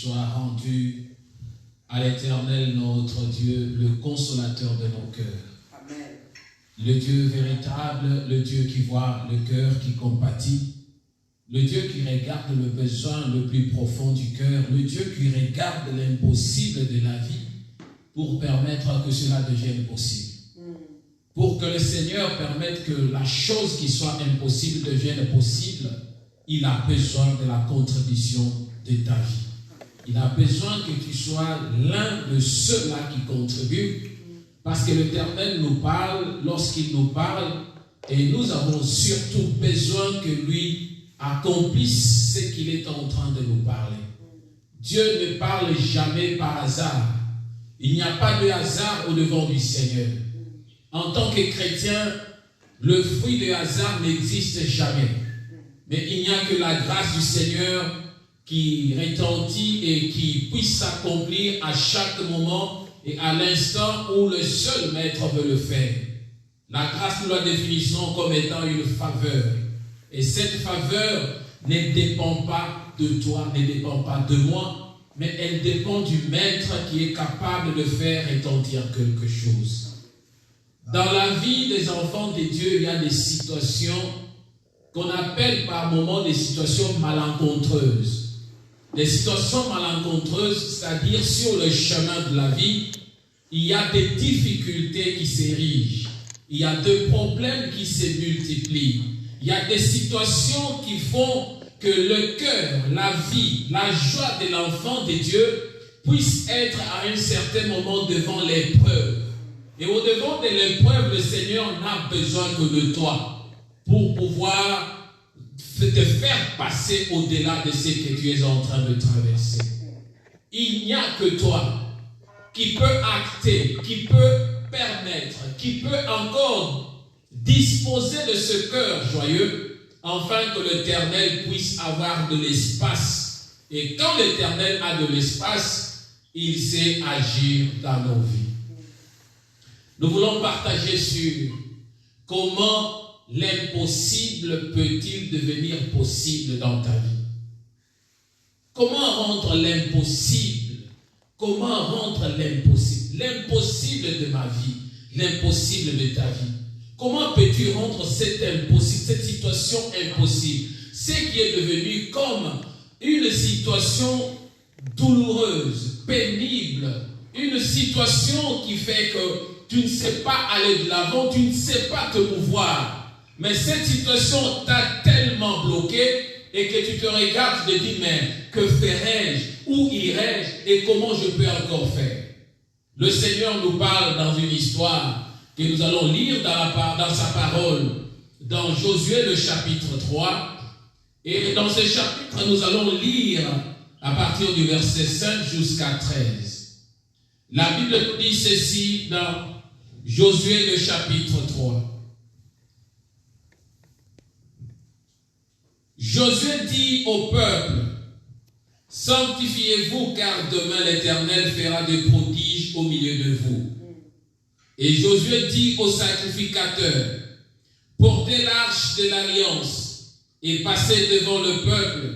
soit rendu à l'Éternel notre Dieu, le consolateur de nos cœurs. Amen. Le Dieu véritable, le Dieu qui voit le cœur, qui compatit, le Dieu qui regarde le besoin le plus profond du cœur, le Dieu qui regarde l'impossible de la vie pour permettre que cela devienne possible. Pour que le Seigneur permette que la chose qui soit impossible devienne possible, il a besoin de la contribution de ta vie. Il a besoin que tu sois l'un de ceux-là qui contribuent, parce que l'Éternel nous parle lorsqu'il nous parle, et nous avons surtout besoin que lui accomplisse ce qu'il est en train de nous parler. Dieu ne parle jamais par hasard. Il n'y a pas de hasard au-devant du Seigneur. En tant que chrétien, le fruit de hasard n'existe jamais. Mais il n'y a que la grâce du Seigneur qui retentit et qui puisse s'accomplir à chaque moment et à l'instant où le seul Maître veut le faire. La grâce, nous la définissons comme étant une faveur. Et cette faveur ne dépend pas de toi, ne dépend pas de moi, mais elle dépend du Maître qui est capable de faire retentir quelque chose. Dans la vie des enfants de Dieu, il y a des situations qu'on appelle par moments des situations malencontreuses. Des situations malencontreuses, c'est-à-dire sur le chemin de la vie, il y a des difficultés qui s'érigent. Il y a des problèmes qui se multiplient. Il y a des situations qui font que le cœur, la vie, la joie de l'enfant de Dieu puisse être à un certain moment devant l'épreuve. Et au-devant de l'épreuve, le Seigneur n'a besoin que de toi pour pouvoir te faire passer au-delà de ce que tu es en train de traverser. Il n'y a que toi qui peut acter, qui peut permettre, qui peut encore disposer de ce cœur joyeux, afin que l'Éternel puisse avoir de l'espace. Et quand l'Éternel a de l'espace, il sait agir dans nos vies. Nous voulons partager sur comment l'impossible peut-il devenir possible dans ta vie. Comment rendre l'impossible? Comment rendre l'impossible? L'impossible de ma vie, l'impossible de ta vie. Comment peux-tu rendre cette situation impossible? Ce qui est devenu comme une situation douloureuse, pénible, une situation qui fait que tu ne sais pas aller de l'avant, tu ne sais pas te mouvoir. Mais cette situation t'a tellement bloqué et que tu te regardes et te dis, mais que ferai-je? Où irai-je? Et comment je peux encore faire? Le Seigneur nous parle dans une histoire que nous allons lire dans sa parole, dans Josué le chapitre 3. Et dans ce chapitre, nous allons lire à partir du verset 5 jusqu'à 13. La Bible nous dit ceci dans Josué le chapitre 3. Josué dit au peuple, « Sanctifiez-vous, car demain l'Éternel fera des prodiges au milieu de vous. » Et Josué dit aux sacrificateurs, « Portez l'arche de l'alliance et passez devant le peuple. »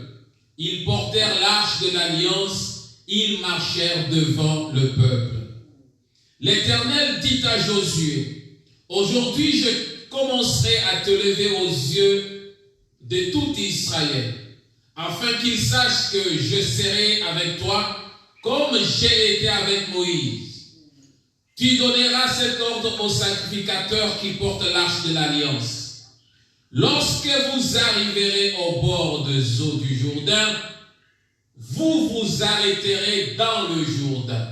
Ils portèrent l'arche de l'alliance, ils marchèrent devant le peuple. L'Éternel dit à Josué, « Aujourd'hui je commencerai à te lever aux yeux de tout Israël, afin qu'ils sachent que je serai avec toi comme j'ai été avec Moïse. Tu donneras cet ordre aux sacrificateurs qui portent l'arche de l'alliance. Lorsque vous arriverez au bord des eaux du Jourdain, vous vous arrêterez dans le Jourdain. »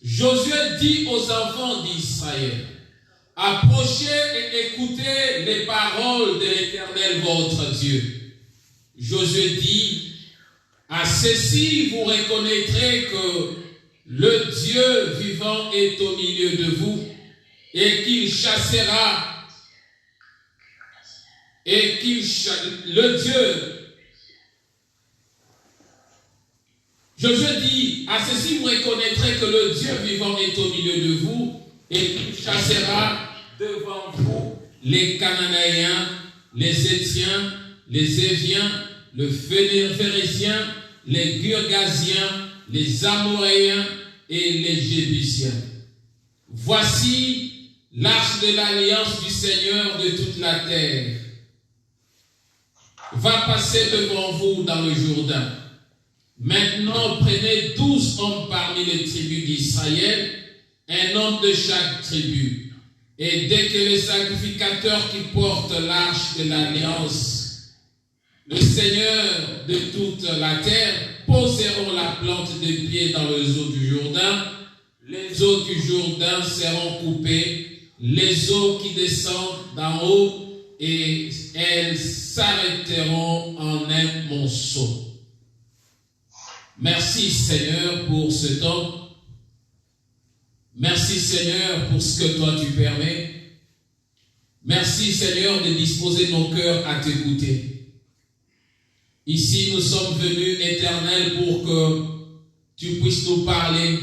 Josué dit aux enfants d'Israël, « Approchez et écoutez les paroles de l'Éternel votre Dieu. » Josué dit, « À ceci vous reconnaîtrez que le Dieu vivant est au milieu de vous et qu'il chassera Josué dit, à ceci vous reconnaîtrez que le Dieu vivant est au milieu de vous et qu'il chassera devant vous les Cananéens, les Étiens, les Éviens, le Phérézien, les Girgasiens, les Amoréens et les Jébusiens. Voici l'arche de l'alliance du Seigneur de toute la terre. Va passer devant vous dans le Jourdain. Maintenant, prenez 12 hommes parmi les tribus d'Israël, un homme de chaque tribu. Et dès que les sacrificateurs qui portent l'arche de l'alliance, le Seigneur de toute la terre, poseront la plante des pieds dans les eaux du Jourdain, les eaux du Jourdain seront coupées, les eaux qui descendent d'en haut, et elles s'arrêteront en un monceau. Merci Seigneur pour ce temps. Merci Seigneur pour ce que toi tu permets. Merci Seigneur de disposer nos cœurs à t'écouter. Ici nous sommes venus, Éternel, pour que tu puisses nous parler,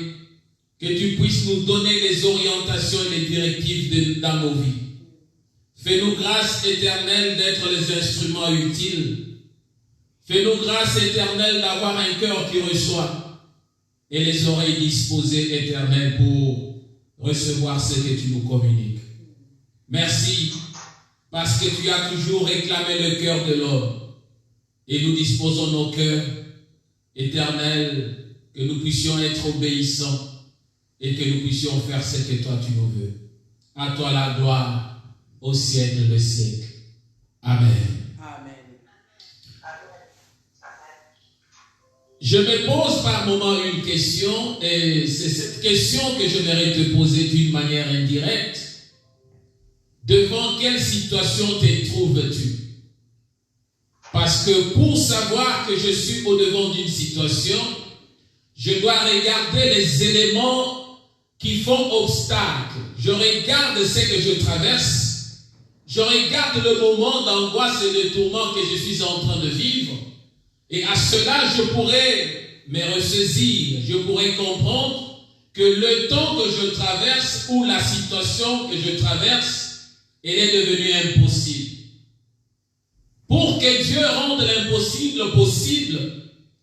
que tu puisses nous donner les orientations et les directives dans nos vies. Fais-nous grâce, Éternel, d'être les instruments utiles. Fais-nous grâce, Éternel, d'avoir un cœur qui reçoit et les oreilles disposées, Éternel, pour recevoir ce que tu nous communiques. Merci, parce que tu as toujours réclamé le cœur de l'homme. Et nous disposons nos cœurs, Éternel, que nous puissions être obéissants et que nous puissions faire ce que toi tu nous veux. À toi la gloire au siècle des siècles. Amen. Amen. Je me pose par moment une question, et c'est cette question que je vais te poser d'une manière indirecte. Devant quelle situation te trouves-tu? Parce que pour savoir que je suis au-devant d'une situation, je dois regarder les éléments qui font obstacle. Je regarde ce que je traverse. Je regarde le moment d'angoisse et de tourment que je suis en train de vivre. Et à cela, je pourrais me ressaisir. Je pourrais comprendre que le temps que je traverse ou la situation que je traverse, elle est devenue impossible. Pour que Dieu rende l'impossible possible,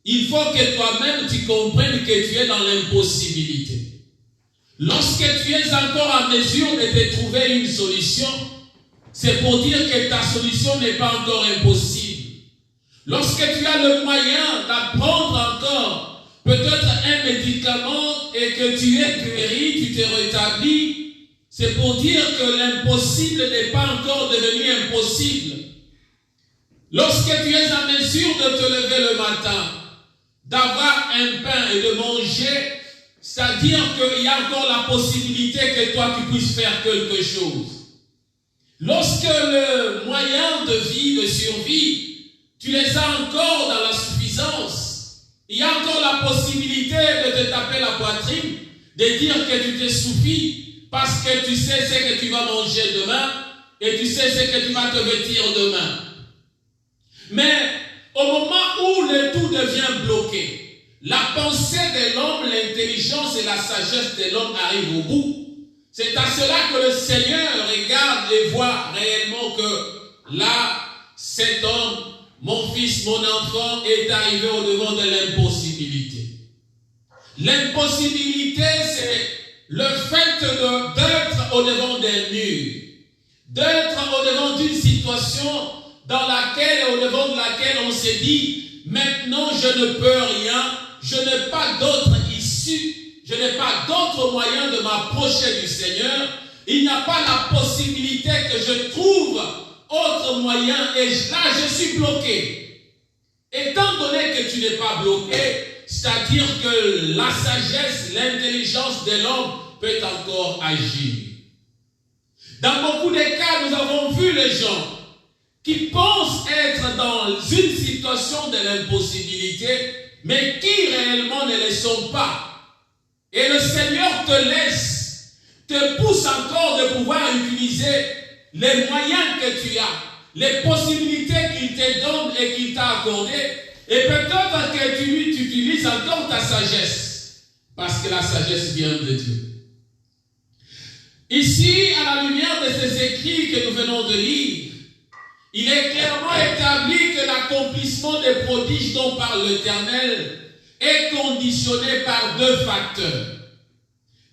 il faut que toi-même tu comprennes que tu es dans l'impossibilité. Lorsque tu es encore en mesure de te trouver une solution, c'est pour dire que ta solution n'est pas encore impossible. Lorsque tu as le moyen d'apprendre encore peut-être un médicament et que tu es guéri, tu t'es rétabli, c'est pour dire que l'impossible n'est pas encore devenu impossible. Lorsque tu es en mesure de te lever le matin, d'avoir un pain et de manger, c'est-à-dire qu'il y a encore la possibilité que toi tu puisses faire quelque chose. Lorsque le moyen de vie, de survie, tu les as encore dans la suffisance, il y a encore la possibilité de te taper la poitrine, de dire que tu te suffis parce que tu sais ce que tu vas manger demain et tu sais ce que tu vas te vêtir demain. Mais au moment où le tout devient bloqué, la pensée de l'homme, l'intelligence et la sagesse de l'homme arrivent au bout. C'est à cela que le Seigneur regarde et voit réellement que là, cet homme, mon fils, mon enfant, est arrivé au-devant de l'impossibilité. L'impossibilité, c'est le fait d'être au-devant d'un mur, d'être au-devant d'une situation dans laquelle, au-devant de laquelle on s'est dit, maintenant je ne peux rien, je n'ai pas d'autre issue, je n'ai pas d'autre moyen de m'approcher du Seigneur, il n'y a pas la possibilité que je trouve autre moyen et là je suis bloqué. Étant donné que tu n'es pas bloqué, c'est-à-dire que la sagesse, l'intelligence de l'homme peut encore agir. Dans beaucoup de cas, nous avons vu les gens qui pensent être dans une situation de l'impossibilité, mais qui réellement ne le sont pas. Et le Seigneur te laisse, te pousse encore de pouvoir utiliser les moyens que tu as, les possibilités qu'il te donne et qu'il t'a accordées, et peut-être que tu utilises encore ta sagesse, parce que la sagesse vient de Dieu. Ici, à la lumière de ces écrits que nous venons de lire, il est clairement établi que l'accomplissement des prodiges dont parle l'Éternel est conditionné par deux facteurs.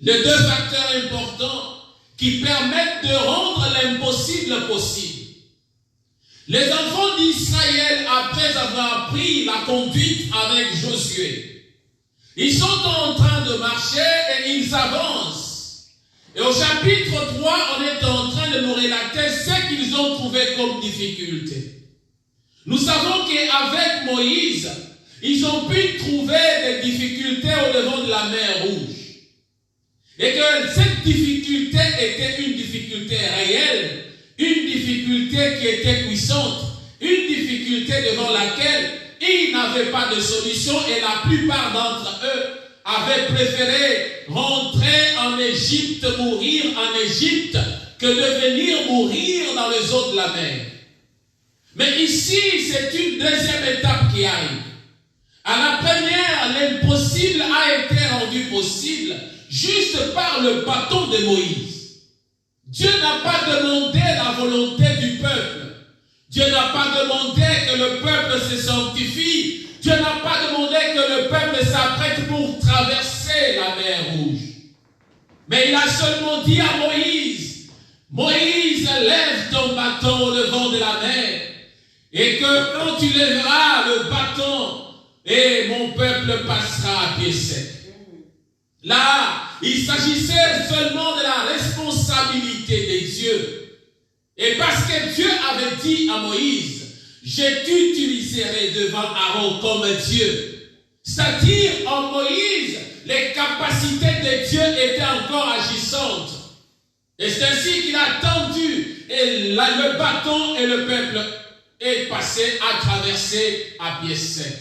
Les deux facteurs importants qui permettent de rendre l'impossible possible. Les enfants d'Israël, après avoir appris la conduite avec Josué, ils sont en train de marcher et ils avancent. Et au chapitre 3, on est en train de nous relater ce qu'ils ont trouvé comme difficulté. Nous savons qu'avec Moïse, ils ont pu trouver des difficultés au-devant de la mer Rouge. Et que cette difficulté était une difficulté réelle, une difficulté qui était puissante, une difficulté devant laquelle ils n'avaient pas de solution et la plupart d'entre eux avaient préféré rentrer en Égypte, mourir en Égypte, que de venir mourir dans les eaux de la mer. Mais ici, c'est une deuxième étape qui arrive. À la première, l'impossible a été rendu possible juste par le bâton de Moïse. Dieu n'a pas demandé la volonté du peuple. Dieu n'a pas demandé que le peuple se sanctifie. Dieu n'a pas demandé que le peuple s'apprête pour traverser la mer Rouge. Mais il a seulement dit à Moïse, Moïse, lève ton bâton au devant de la mer, et que quand tu lèveras le bâton, et mon peuple passera à pied sec. Là, il s'agissait seulement de la responsabilité des dieux. Et parce que Dieu avait dit à Moïse, je t'utiliserai devant Aaron comme Dieu. C'est-à-dire, en Moïse, les capacités de Dieu étaient encore agissantes. Et c'est ainsi qu'il a tendu, et là, le bâton et le peuple est passé à traverser à pied sec.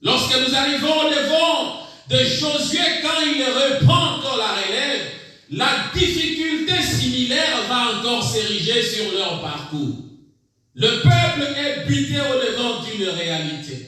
Lorsque nous arrivons devant de Josué, quand il reprend encore la relève, la difficulté similaire va encore s'ériger sur leur parcours. Le peuple est buté au-devant d'une réalité.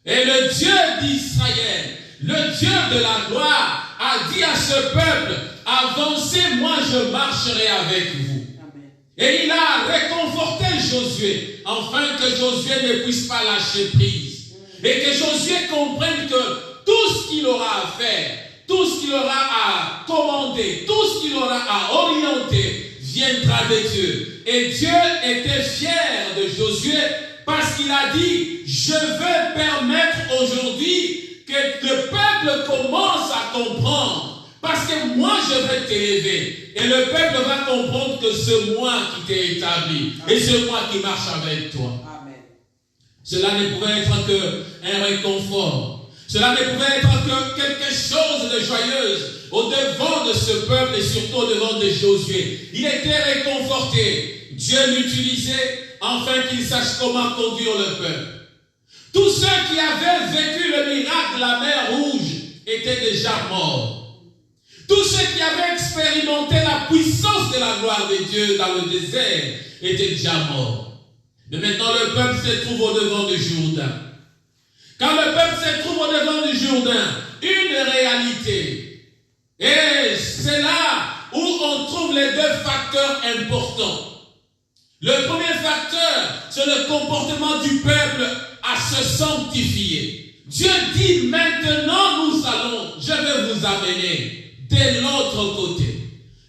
Et le Dieu d'Israël, le Dieu de la gloire, a dit à ce peuple, avancez, moi je marcherai avec vous. Amen. Et il a réconforté Josué, afin que Josué ne puisse pas lâcher prise. Et que Josué comprenne que tout ce qu'il aura à faire, tout ce qu'il aura à commander, tout ce qu'il aura à orienter, viendra de Dieu. Et Dieu était fier de Josué parce qu'il a dit, je veux permettre aujourd'hui que le peuple commence à comprendre. Parce que moi, je vais t'élever. Et le peuple va comprendre que c'est moi qui t'ai établi. Et c'est moi qui marche avec toi. Cela ne pouvait être qu'un réconfort. Cela ne pouvait être que quelque chose de joyeux au devant de ce peuple et surtout au devant de Josué. Il était réconforté. Dieu l'utilisait afin qu'il sache comment conduire le peuple. Tous ceux qui avaient vécu le miracle de la mer Rouge étaient déjà morts. Tous ceux qui avaient expérimenté la puissance de la gloire de Dieu dans le désert étaient déjà morts. Mais maintenant, le peuple se trouve au devant du Jourdain. Quand le peuple se trouve au devant du Jourdain, une réalité. Et c'est là où on trouve les deux facteurs importants. Le premier facteur, c'est le comportement du peuple à se sanctifier. Dieu dit, maintenant nous allons, je vais vous amener de l'autre côté.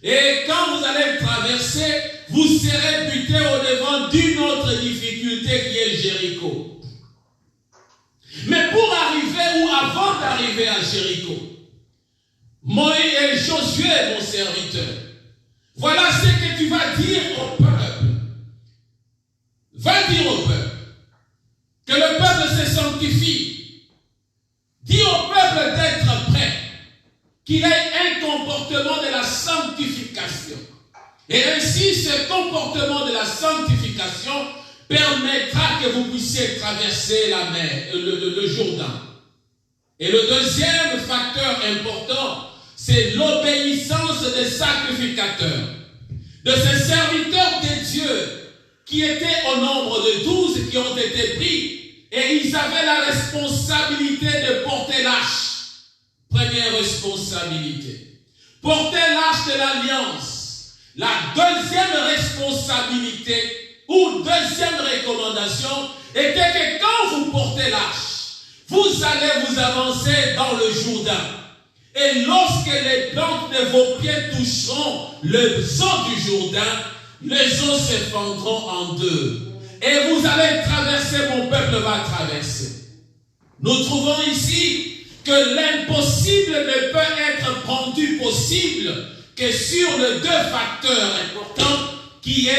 Et quand vous allez traverser, vous serez buté au-devant d'une autre difficulté qui est Jéricho. Mais pour arriver ou avant d'arriver à Jéricho, Moïse et Josué, mon serviteur, voilà ce que tu vas dire au peuple. Va dire au peuple que le peuple se sanctifie. Dis au peuple d'être prêt, qu'il ait un comportement de la sanctification. Et ainsi, ce comportement de la sanctification permettra que vous puissiez traverser la mer, le Jourdain. Et le deuxième facteur important, c'est l'obéissance des sacrificateurs, de ces serviteurs de Dieu qui étaient au nombre de 12 qui ont été pris, et ils avaient la responsabilité de porter l'arche. Première responsabilité. Porter l'arche de l'alliance. La deuxième responsabilité, ou deuxième recommandation était que quand vous portez l'arche, vous allez vous avancer dans le Jourdain. Et lorsque les plantes de vos pieds toucheront les eaux du Jourdain, les eaux se fendront en deux. Et vous allez traverser, mon peuple va traverser. Nous trouvons ici que l'impossible ne peut être rendu possible que sur les deux facteurs importants qui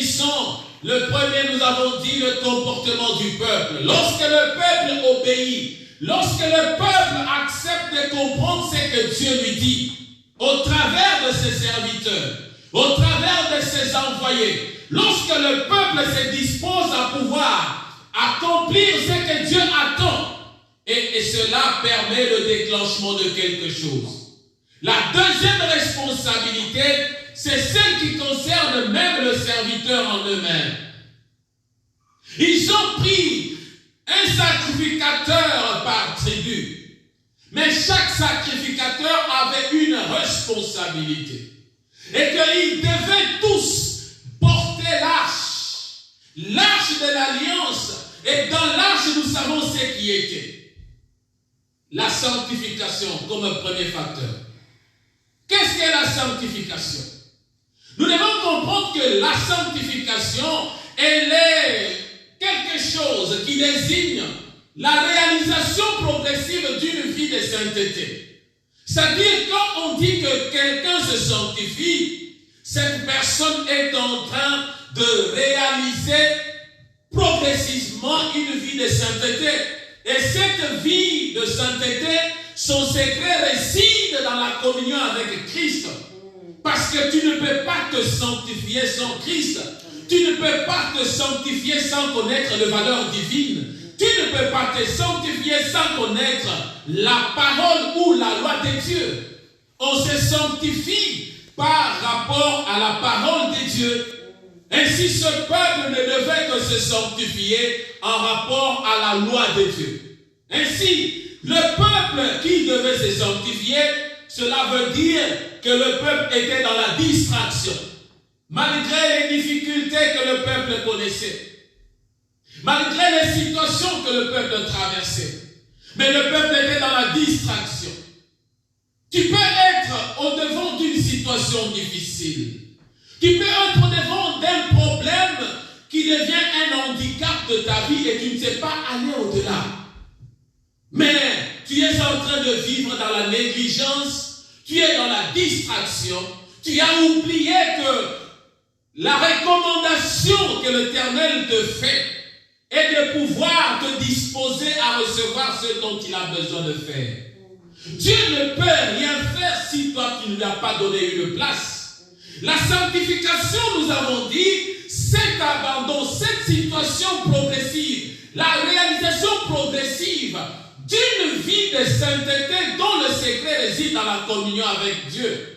sont, le premier, nous avons dit, le comportement du peuple. Lorsque le peuple obéit, lorsque le peuple accepte de comprendre ce que Dieu lui dit, au travers de ses serviteurs, au travers de ses envoyés, lorsque le peuple se dispose à pouvoir accomplir ce que Dieu attend, et cela permet le déclenchement de quelque chose. La deuxième responsabilité, c'est celle qui concerne même le serviteur en eux-mêmes. Ils ont pris un sacrificateur par tribu, mais chaque sacrificateur avait une responsabilité. Et qu'ils devaient tous porter l'arche de l'alliance. Et dans l'arche, nous savons ce qui était. La sanctification comme premier facteur. Qu'est-ce qu'est la sanctification? Nous devons comprendre que la sanctification, elle est quelque chose qui désigne la réalisation progressive d'une vie de sainteté. C'est-à-dire, quand on dit que quelqu'un se sanctifie, cette personne est en train de réaliser progressivement une vie de sainteté. Et cette vie de sainteté, son secret réside dans la communion avec Christ. Parce que tu ne peux pas te sanctifier sans Christ. Tu ne peux pas te sanctifier sans connaître les valeurs divines. Tu ne peux pas te sanctifier sans connaître la parole ou la loi de Dieu. On se sanctifie par rapport à la parole de Dieu. Ainsi, ce peuple ne devait que se sanctifier en rapport à la loi de Dieu. Ainsi, le peuple qui devait se sanctifier, cela veut dire que le peuple était dans la distraction. Malgré les difficultés que le peuple connaissait, malgré les situations que le peuple traversait, mais le peuple était dans la distraction. Tu peux être au-devant d'une situation difficile. Tu peux être au-devant d'un problème qui devient un handicap de ta vie et tu ne sais pas aller au-delà. Mais tu es en train de vivre dans la négligence, tu es dans la distraction, tu as oublié que la recommandation que l'Éternel te fait est de pouvoir te disposer à recevoir ce dont il a besoin de faire. Dieu ne peut rien faire si toi tu ne lui as pas donné une place. La sanctification, nous avons dit, cet abandon, cette situation progressive, la réalisation progressive d'une vie de sainteté dont le secret réside dans la communion avec Dieu.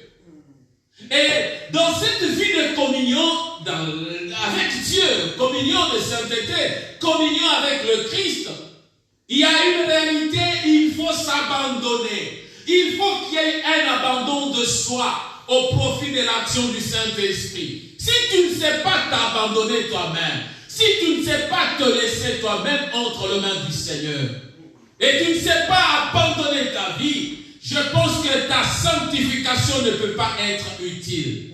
Et dans cette vie de communion avec Dieu, communion de sainteté, communion avec le Christ, il y a une réalité, il faut s'abandonner. Il faut qu'il y ait un abandon de soi au profit de l'action du Saint-Esprit. Si tu ne sais pas t'abandonner toi-même, si tu ne sais pas te laisser toi-même entre les mains du Seigneur, et tu ne sais pas abandonner ta vie, je pense que ta sanctification ne peut pas être utile.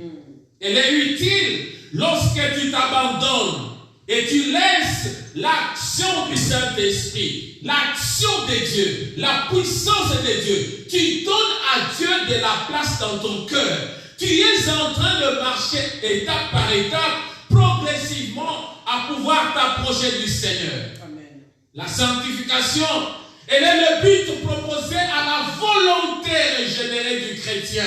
Elle est utile lorsque tu t'abandonnes et tu laisses l'action du Saint-Esprit, l'action de Dieu, la puissance de Dieu. Tu donnes à Dieu de la place dans ton cœur. Tu es en train de marcher étape par étape, progressivement, à pouvoir t'approcher du Seigneur. Amen. La sanctification, elle est le but proposé à la volonté régénérée du chrétien.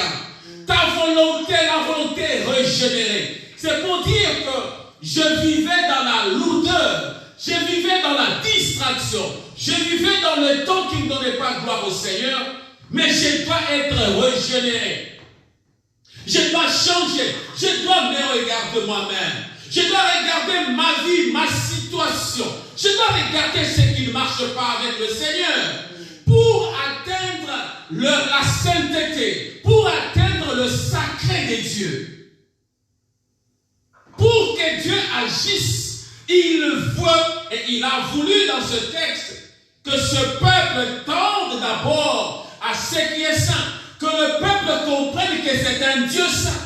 Ta volonté, la volonté régénérée. C'est pour dire que je vivais dans la lourdeur, je vivais dans la distraction, je vivais dans le temps qui ne donnait pas gloire au Seigneur, mais je dois être régénéré. Je dois changer, je dois me regarder moi-même. Je dois regarder ma vie, ma situation. Je dois regarder ce qui ne marche pas avec le Seigneur pour atteindre la sainteté, pour atteindre le sacré de Dieu. Pour que Dieu agisse il veut et il a voulu dans ce texte que ce peuple tende d'abord à ce qui est saint, que le peuple comprenne que c'est un Dieu saint.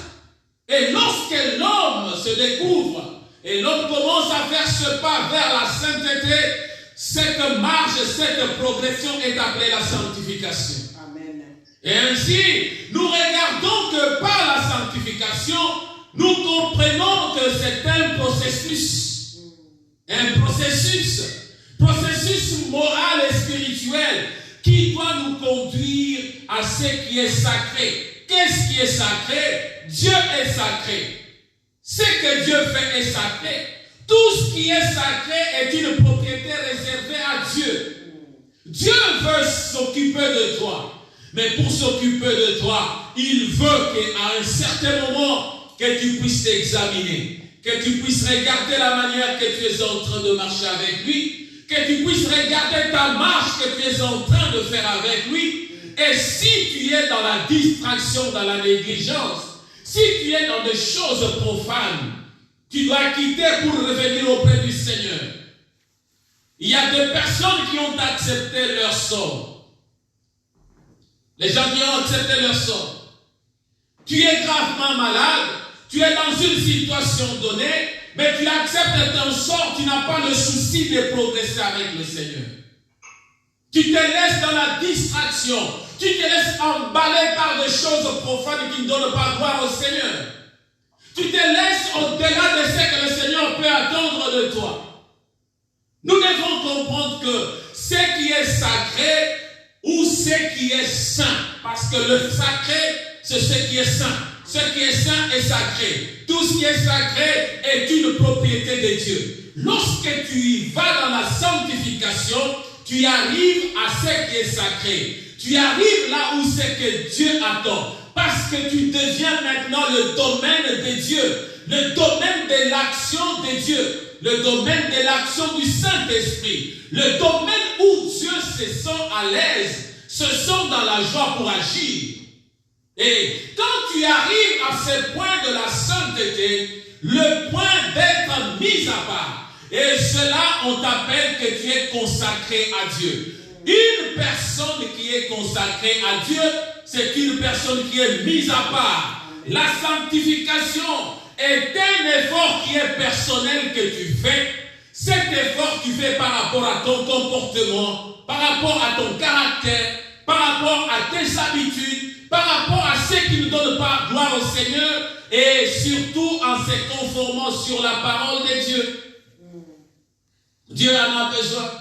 Et lorsque l'homme se découvre et l'homme commence à faire ce pas vers la sainteté, cette marche, cette progression est appelée la sanctification. Amen. Et ainsi, nous regardons que par la sanctification, nous comprenons que c'est un processus. Un processus moral et spirituel qui doit nous conduire à ce qui est sacré. Qu'est-ce qui est sacré? Dieu est sacré. Ce que Dieu fait est sacré. Tout ce qui est sacré est une propriété réservée à Dieu. Dieu veut s'occuper de toi. Mais pour s'occuper de toi, il veut qu'à un certain moment, que tu puisses t'examiner, que tu puisses regarder la manière que tu es en train de marcher avec lui, que tu puisses regarder ta marche que tu es en train de faire avec lui. Et si tu es dans la distraction, dans la négligence, si tu es dans des choses profanes, tu dois quitter pour revenir auprès du Seigneur. Il y a des personnes qui ont accepté leur sort. Les gens qui ont accepté leur sort. Tu es gravement malade, tu es dans une situation donnée, mais tu acceptes ton sort, tu n'as pas le souci de progresser avec le Seigneur. Tu te laisses dans la distraction, tu te laisses emballer par des choses profanes qui ne donnent pas gloire au Seigneur. Tu te laisses au-delà de ce que le Seigneur peut attendre de toi. Nous devons comprendre que ce qui est sacré ou ce qui est saint, parce que le sacré, c'est ce qui est saint. Ce qui est saint est sacré. Tout ce qui est sacré est une propriété de Dieu. Lorsque tu y vas dans la sanctification, tu arrives à ce qui est sacré. Tu arrives là où c'est que Dieu attend. Parce que tu deviens maintenant le domaine de Dieu. Le domaine de l'action de Dieu. Le domaine de l'action du Saint-Esprit. Le domaine où Dieu se sent à l'aise, se sent dans la joie pour agir. Et quand tu arrives à ce point de la sainteté, le point d'être mis à part, et cela on t'appelle que tu es consacré à Dieu. Une personne qui est consacrée à Dieu, c'est une personne qui est mise à part. La sanctification est un effort qui est personnel que tu fais. Cet effort tu fais par rapport à ton comportement, par rapport à ton caractère, par rapport à tes habitudes, par rapport à ce qui ne donne pas gloire au Seigneur et surtout en se conformant sur la parole de Dieu. Dieu en a besoin.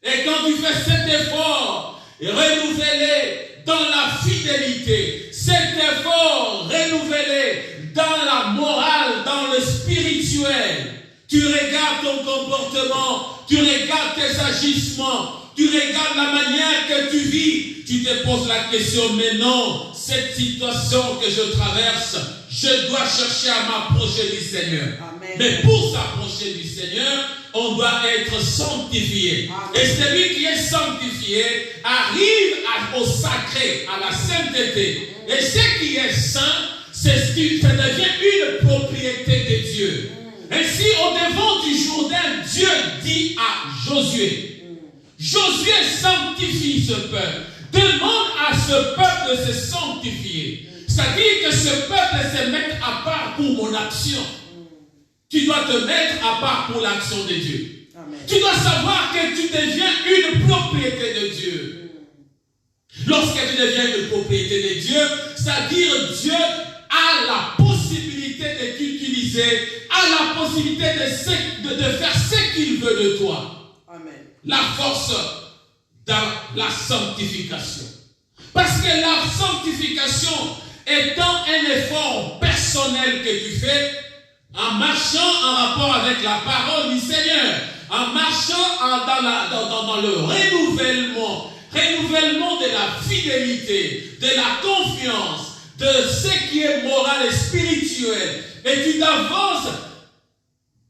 Et quand tu fais cet effort renouvelé dans la fidélité, cet effort renouvelé dans la morale, dans le spirituel, tu regardes ton comportement, tu regardes tes agissements, tu regardes la manière que tu vis, tu te poses la question, mais non, cette situation que je traverse, je dois chercher à m'approcher du Seigneur. Amen. Mais pour s'approcher du Seigneur, on doit être sanctifié. Amen. Et celui qui est sanctifié arrive au sacré, à la sainteté. Et ce qui est saint, ça devient une propriété de Dieu. Ainsi, au devant du Jourdain, Dieu dit à Josué, Josué sanctifie ce peuple. Demande à ce peuple de se sanctifier. C'est-à-dire que ce peuple se mette à part pour mon action. Tu dois te mettre à part pour l'action de Dieu. Amen. Tu dois savoir que tu deviens une propriété de Dieu. Lorsque tu deviens une propriété de Dieu, c'est-à-dire Dieu a la possibilité de t'utiliser, a la possibilité de faire ce qu'il veut de toi. Amen. La force dans la sanctification. Parce que la sanctification étant un effort personnel que tu fais, en marchant en rapport avec la parole du Seigneur, en marchant dans le renouvellement de la fidélité, de la confiance, de ce qui est moral et spirituel, et tu t'avances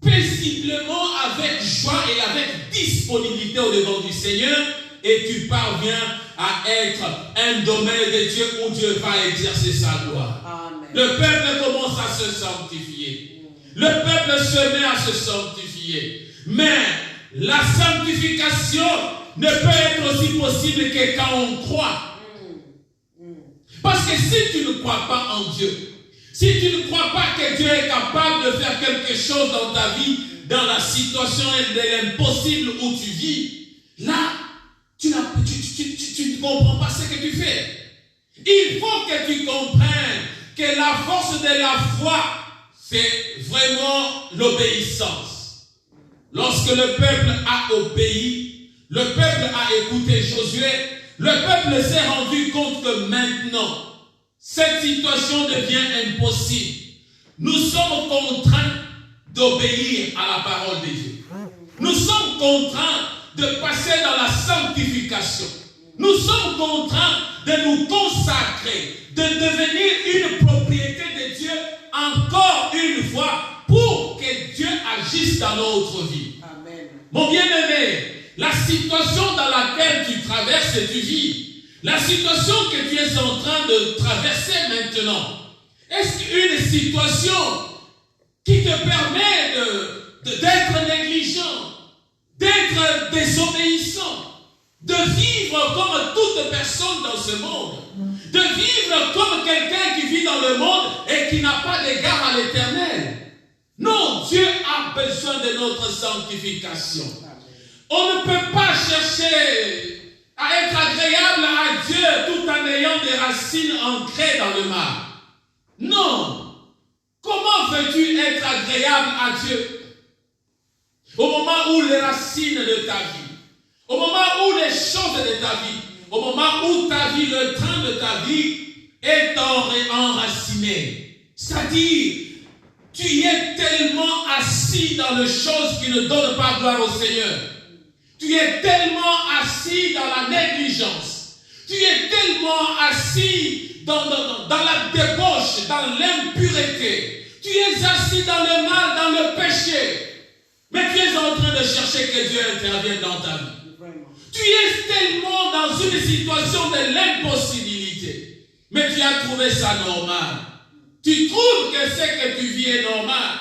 paisiblement avec joie et avec disponibilité au devant du Seigneur, et tu parviens à être un domaine de Dieu où Dieu va exercer sa gloire. Amen. Le peuple commence à se sanctifier. Le peuple se met à se sanctifier. réconcilier. Mais la sanctification ne peut être aussi possible que quand on croit. Parce que si tu ne crois pas en Dieu, si tu ne crois pas que Dieu est capable de faire quelque chose dans ta vie, dans la situation de l'impossible où tu vis, là, tu ne comprends pas ce que tu fais. Il faut que tu comprennes que la force de la foi, c'est vraiment l'obéissance. Lorsque le peuple a obéi, le peuple a écouté Josué, le peuple s'est rendu compte que maintenant, cette situation devient impossible. Nous sommes contraints d'obéir à la parole de Dieu. Nous sommes contraints de passer dans la sanctification. Nous sommes contraints de nous consacrer, de devenir une propriété de Dieu encore une fois pour que Dieu agisse dans notre vie. Amen. Mon bien-aimé, la situation dans laquelle tu traverses et tu vis, la situation que tu es en train de traverser maintenant, est-ce une situation qui te permet d'être négligent, d'être désobéissant, de vivre comme toute personne dans ce monde, de vivre comme quelqu'un qui vit dans le monde et qui n'a pas d'égard à l'éternel? Non, Dieu a besoin de notre sanctification. On ne peut pas chercher à être agréable à Dieu tout en ayant des racines ancrées dans le mal. Non. Comment veux-tu être agréable à Dieu au moment où les racines de ta vie, au moment où les choses de ta vie, au moment où ta vie, le train de ta vie est enraciné? C'est-à-dire, tu es tellement assis dans les choses qui ne donnent pas gloire au Seigneur. Tu es tellement assis dans la négligence. Tu es tellement assis dans la débauche, dans l'impureté. Tu es assis dans le mal, dans le péché. Mais tu es en train de chercher que Dieu intervienne dans ta vie. Tu es tellement dans une situation de l'impossibilité. Mais tu as trouvé ça normal. Tu trouves que ce que tu vis est normal.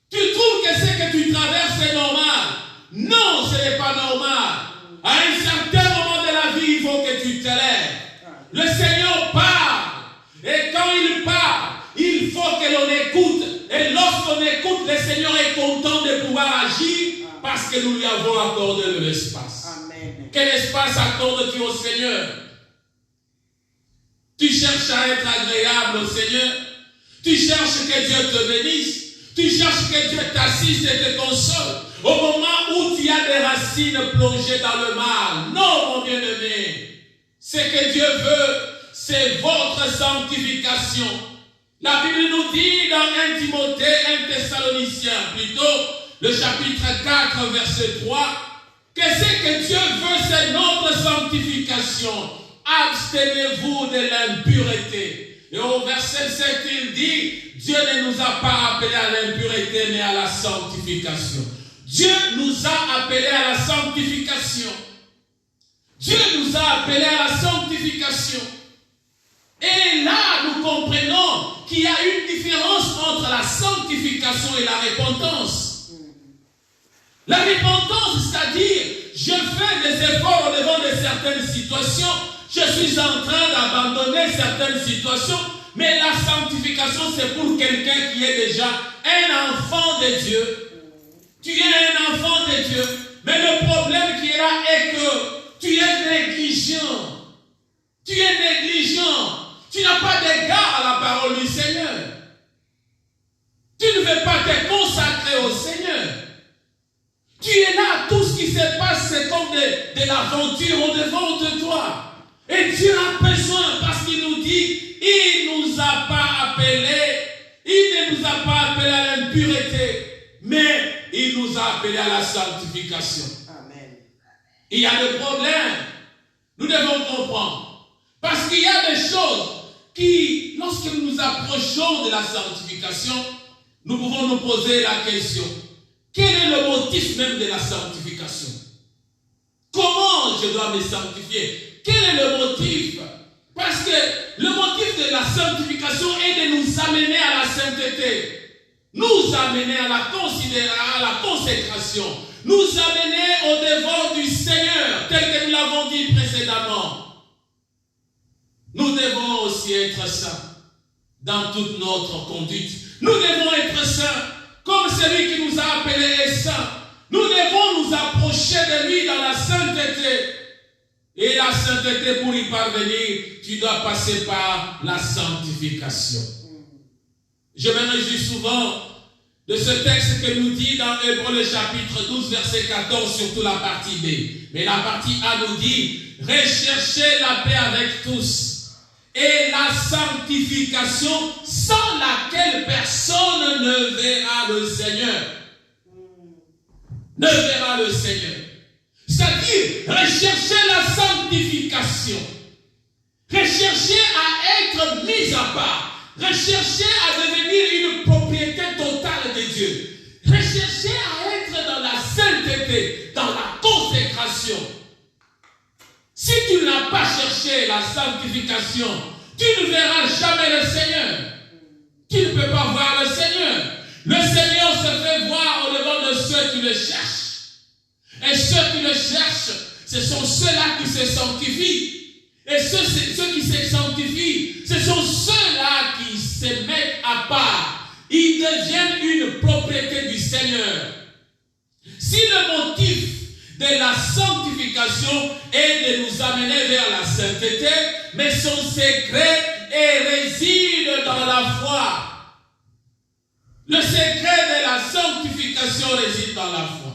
Tu trouves que ce que tu traverses est normal. Non, ce n'est pas normal. À un certain moment de la vie, il faut que tu te lèves. Le Seigneur parle. Et quand il parle, il faut que l'on écoute. Et lorsqu'on écoute, le Seigneur est content de pouvoir agir parce que nous lui avons accordé de l'espace. Amen. Quel espace accordes-tu au Seigneur? Tu cherches à être agréable au Seigneur. Tu cherches que Dieu te bénisse. Tu cherches que Dieu t'assiste et te console. Au moment où tu as des racines plongées dans le mal. Non, mon bien-aimé. Ce que Dieu veut, c'est votre sanctification. La Bible nous dit dans 1 Timothée, 1 Thessaloniciens, plutôt, le chapitre 4, verset 3, que ce que Dieu veut, c'est notre sanctification. Abstenez-vous de l'impureté. Et au verset 7, il dit, Dieu ne nous a pas appelés à l'impureté, mais à la sanctification. Dieu nous a appelés à la sanctification. Dieu nous a appelés à la sanctification. Et là, nous comprenons qu'il y a une différence entre la sanctification et la repentance. La repentance, c'est-à-dire, je fais des efforts au devant de certaines situations, je suis en train d'abandonner certaines situations, mais la sanctification, c'est pour quelqu'un qui est déjà un enfant de Dieu. Tu es un enfant de Dieu, mais le problème qui est là est que tu es négligent. Tu es négligent. Tu n'as pas d'égard à la parole du Seigneur. Tu ne veux pas te consacrer au Seigneur. Tu es là, tout ce qui se passe, c'est comme de l'aventure au-devant de toi. Et Dieu a besoin, parce qu'il nous dit, il ne nous a pas appelés à l'impureté, mais il nous a appelés à la sanctification. Amen. Il y a des problèmes. Nous devons comprendre. Parce qu'il y a des choses qui, lorsque nous nous approchons de la sanctification, nous pouvons nous poser la question. Quel est le motif même de la sanctification? Comment je dois me sanctifier? Quel est le motif? Parce que le motif de la sanctification est de nous amener à la sainteté. nous amener à la consécration, nous amener au devant du Seigneur, tel que nous l'avons dit précédemment. Nous devons aussi être saints dans toute notre conduite. Nous devons être saints comme celui qui nous a appelés est saint. Nous devons nous approcher de lui dans la sainteté. Et la sainteté, pour y parvenir, tu dois passer par la sanctification. Je me réjouis souvent de ce texte que nous dit dans Hébreux le chapitre 12, verset 14, surtout la partie B. Mais la partie A nous dit, recherchez la paix avec tous et la sanctification sans laquelle personne ne verra le Seigneur. Ne verra le Seigneur. C'est-à-dire, rechercher la sanctification. Rechercher à être mis à part. Rechercher à devenir une propriété totale de Dieu. Rechercher à être dans la sainteté, dans la consécration. Si tu n'as pas cherché la sanctification, tu ne verras jamais le Seigneur. Tu ne peux pas voir le Seigneur. Le Seigneur se fait voir au devant de ceux qui le cherchent. Et ceux qui le cherchent, ce sont ceux-là qui se sanctifient. Et ceux qui se sanctifient, ce sont ceux-là qui se mettent à part. Ils deviennent une propriété du Seigneur. Si le motif de la sanctification est de nous amener vers la sainteté, mais son secret réside dans la foi. Le secret de la sanctification réside dans la foi.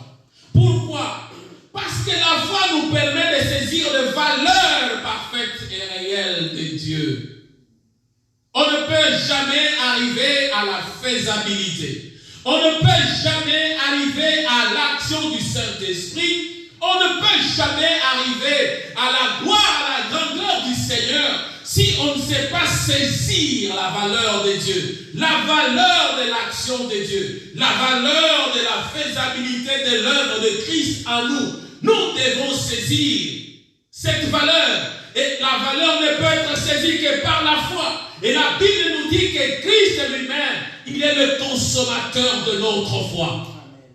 Pourquoi? Parce que la foi nous permet de saisir les valeurs parfaites et réelles de Dieu. On ne peut jamais arriver à la faisabilité. On ne peut jamais arriver à l'action du Saint-Esprit. On ne peut jamais arriver à la gloire, à la grandeur du Seigneur si on ne sait pas saisir la valeur de Dieu, la valeur de l'action de Dieu, la valeur de la faisabilité de l'œuvre de Christ en nous. Nous devons saisir cette valeur. Et la valeur ne peut être saisie que par la foi. Et la Bible nous dit que Christ lui-même, il est le consommateur de notre foi.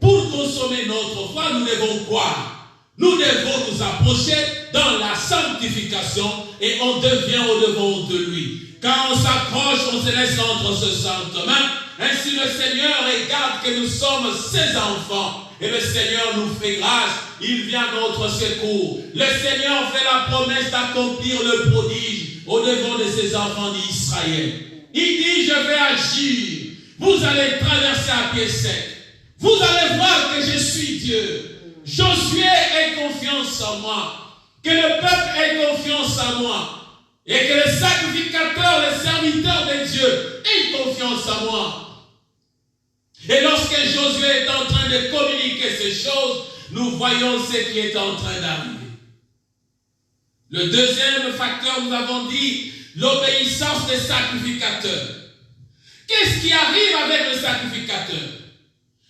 Pour consommer notre foi, nous devons croire. Nous devons nous approcher dans la sanctification et on devient au-devant de lui. Quand on s'approche, on se laisse entre ses saintes mains. Ainsi le Seigneur regarde que nous sommes ses enfants. Et le Seigneur nous fait grâce. Il vient à notre secours. Le Seigneur fait la promesse d'accomplir le prodige au-devant de ses enfants d'Israël. Il dit, je vais agir. Vous allez traverser à pied sec. Vous allez voir que je suis Dieu. Josué ait confiance en moi, que le peuple ait confiance en moi, et que le sacrificateur, le serviteur de Dieu ait confiance en moi. Et lorsque Josué est en train de communiquer ces choses, nous voyons ce qui est en train d'arriver. Le deuxième facteur, nous avons dit, l'obéissance des sacrificateurs. Qu'est-ce qui arrive avec le sacrificateur?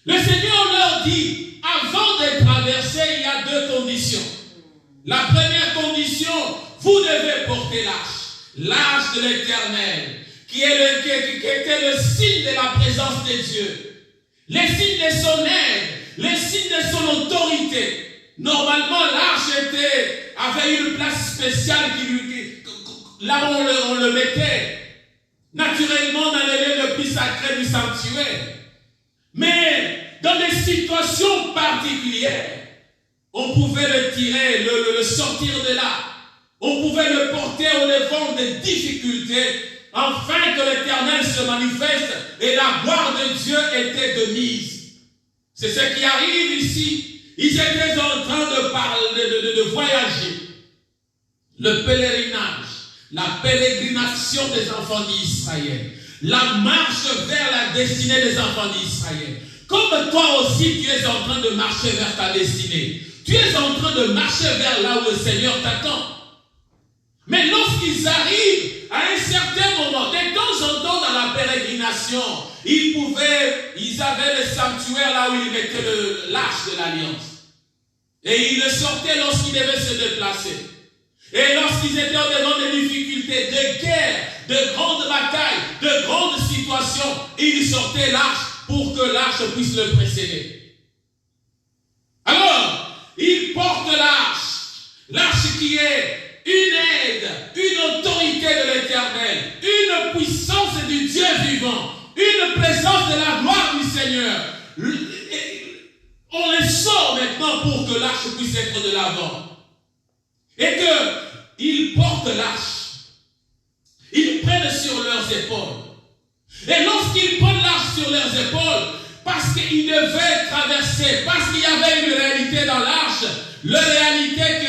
Le Seigneur leur dit, avant de traverser, il y a deux conditions. La première condition, vous devez porter l'arche de l'Éternel, qui était le signe de la présence de Dieu, le signe de son aide, le signe de son autorité. Normalement, l'arche avait une place spéciale là où on le mettait, naturellement dans le lieu le plus sacré du sanctuaire. Mais dans des situations particulières, on pouvait le tirer, le sortir de là. On pouvait le porter au devant des difficultés, afin que l'Éternel se manifeste et la gloire de Dieu était de mise. C'est ce qui arrive ici. Ils étaient en train de voyager. Le pèlerinage, la pérégrination des enfants d'Israël, la marche vers la destinée des enfants d'Israël. Comme toi aussi, tu es en train de marcher vers ta destinée. Tu es en train de marcher vers là où le Seigneur t'attend. Mais lorsqu'ils arrivent à un certain moment, de temps en temps dans la pérégrination, ils avaient le sanctuaire là où ils mettaient l'arche de l'alliance. Et ils le sortaient lorsqu'ils devaient se déplacer. Et lorsqu'ils étaient au-devant des difficultés, de guerre, de grandes batailles, de grandes situations, ils sortaient l'arche pour que l'arche puisse le précéder. Alors, il porte l'arche qui est une aide, une autorité de l'Éternel, une puissance du Dieu vivant, une présence de la gloire du Seigneur. On les sort maintenant pour que l'arche puisse être de l'avant. Et qu'ils portent l'arche. Ils prennent sur leurs épaules. Et lorsqu'ils prennent l'arche sur leurs épaules, parce qu'ils devaient traverser, parce qu'il y avait une réalité dans l'arche, les réalités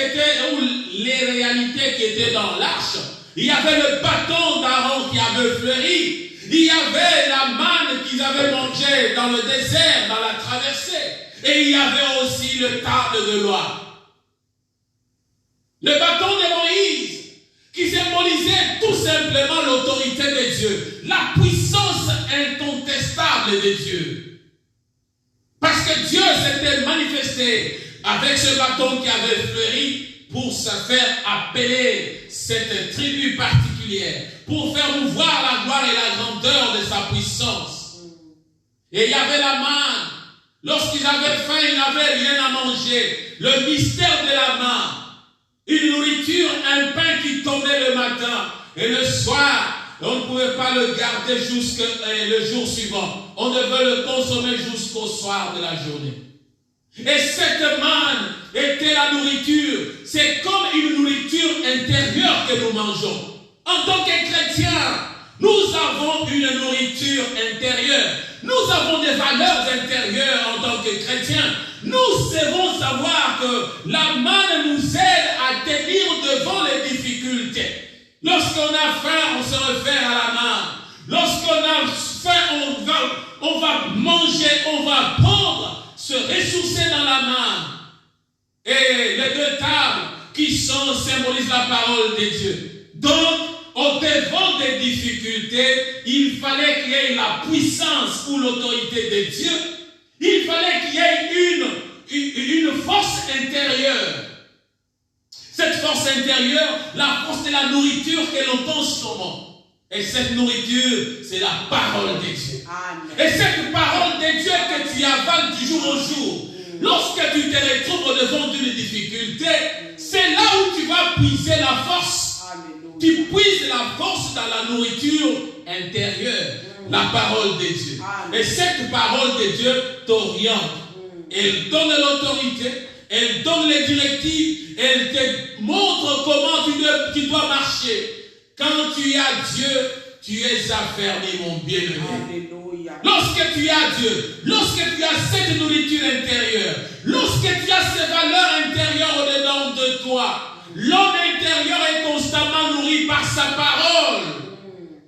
qui étaient dans l'arche, il y avait le bâton d'Aaron qui avait fleuri, il y avait la manne qu'ils avaient mangée dans le désert, dans la traversée, et il y avait aussi le table de loi. Le bâton de Moïse, qui symbolisait tout simplement l'autorité de Dieu, la puissance incontestable de Dieu. Parce que Dieu s'était manifesté avec ce bâton qui avait fleuri pour se faire appeler cette tribu particulière, pour faire mouvoir la gloire et la grandeur de sa puissance. Et il y avait la manne. Lorsqu'ils avaient faim, ils n'avaient rien à manger. Le mystère de la manne. Une nourriture, un pain qui tombait le matin. Et le soir, on ne pouvait pas le garder jusqu'au le jour suivant. On devait le consommer jusqu'au soir de la journée. Et cette manne était la nourriture. C'est comme une nourriture intérieure que nous mangeons. En tant que chrétiens, nous avons une nourriture intérieure. Nous avons des valeurs intérieures en tant que chrétiens. Nous devons savoir que la manne nous aide à tenir devant les difficultés. Lorsqu'on a faim, on se réfère à la manne. Lorsqu'on a faim, on va manger, on va prendre, se ressourcer dans la manne. Et les deux tables qui symbolisent la parole de Dieu. Donc, au devant des difficultés, il fallait qu'il y ait la puissance ou l'autorité de Dieu. Il fallait qu'il y ait une force intérieure. Cette force intérieure, la force de la nourriture que l'on consomme. Et cette nourriture, c'est la parole de Dieu. Amen. Et cette parole de Dieu que tu avales du jour au jour, lorsque tu te retrouves devant une difficulté, c'est là où tu vas puiser la force. Tu puises la force dans la nourriture intérieure, la parole de Dieu. Et cette parole de Dieu t'oriente. Elle donne l'autorité, elle donne les directives, elle te montre comment tu dois marcher. Quand tu as Dieu, tu es affermi, mon bien-aimé. Lorsque tu as Dieu, lorsque tu as cette nourriture intérieure, lorsque tu as ces valeurs intérieures au-dedans de toi, l'homme intérieur est constamment nourri par sa parole.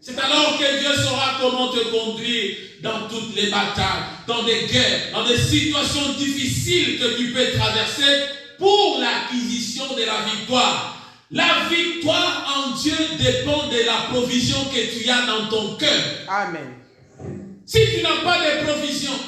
C'est alors que Dieu saura comment te conduire dans toutes les batailles, dans des guerres, dans des situations difficiles que tu peux traverser pour l'acquisition de la victoire. La victoire en Dieu dépend de la provision que tu as dans ton cœur. Amen. Si tu n'as pas de provision,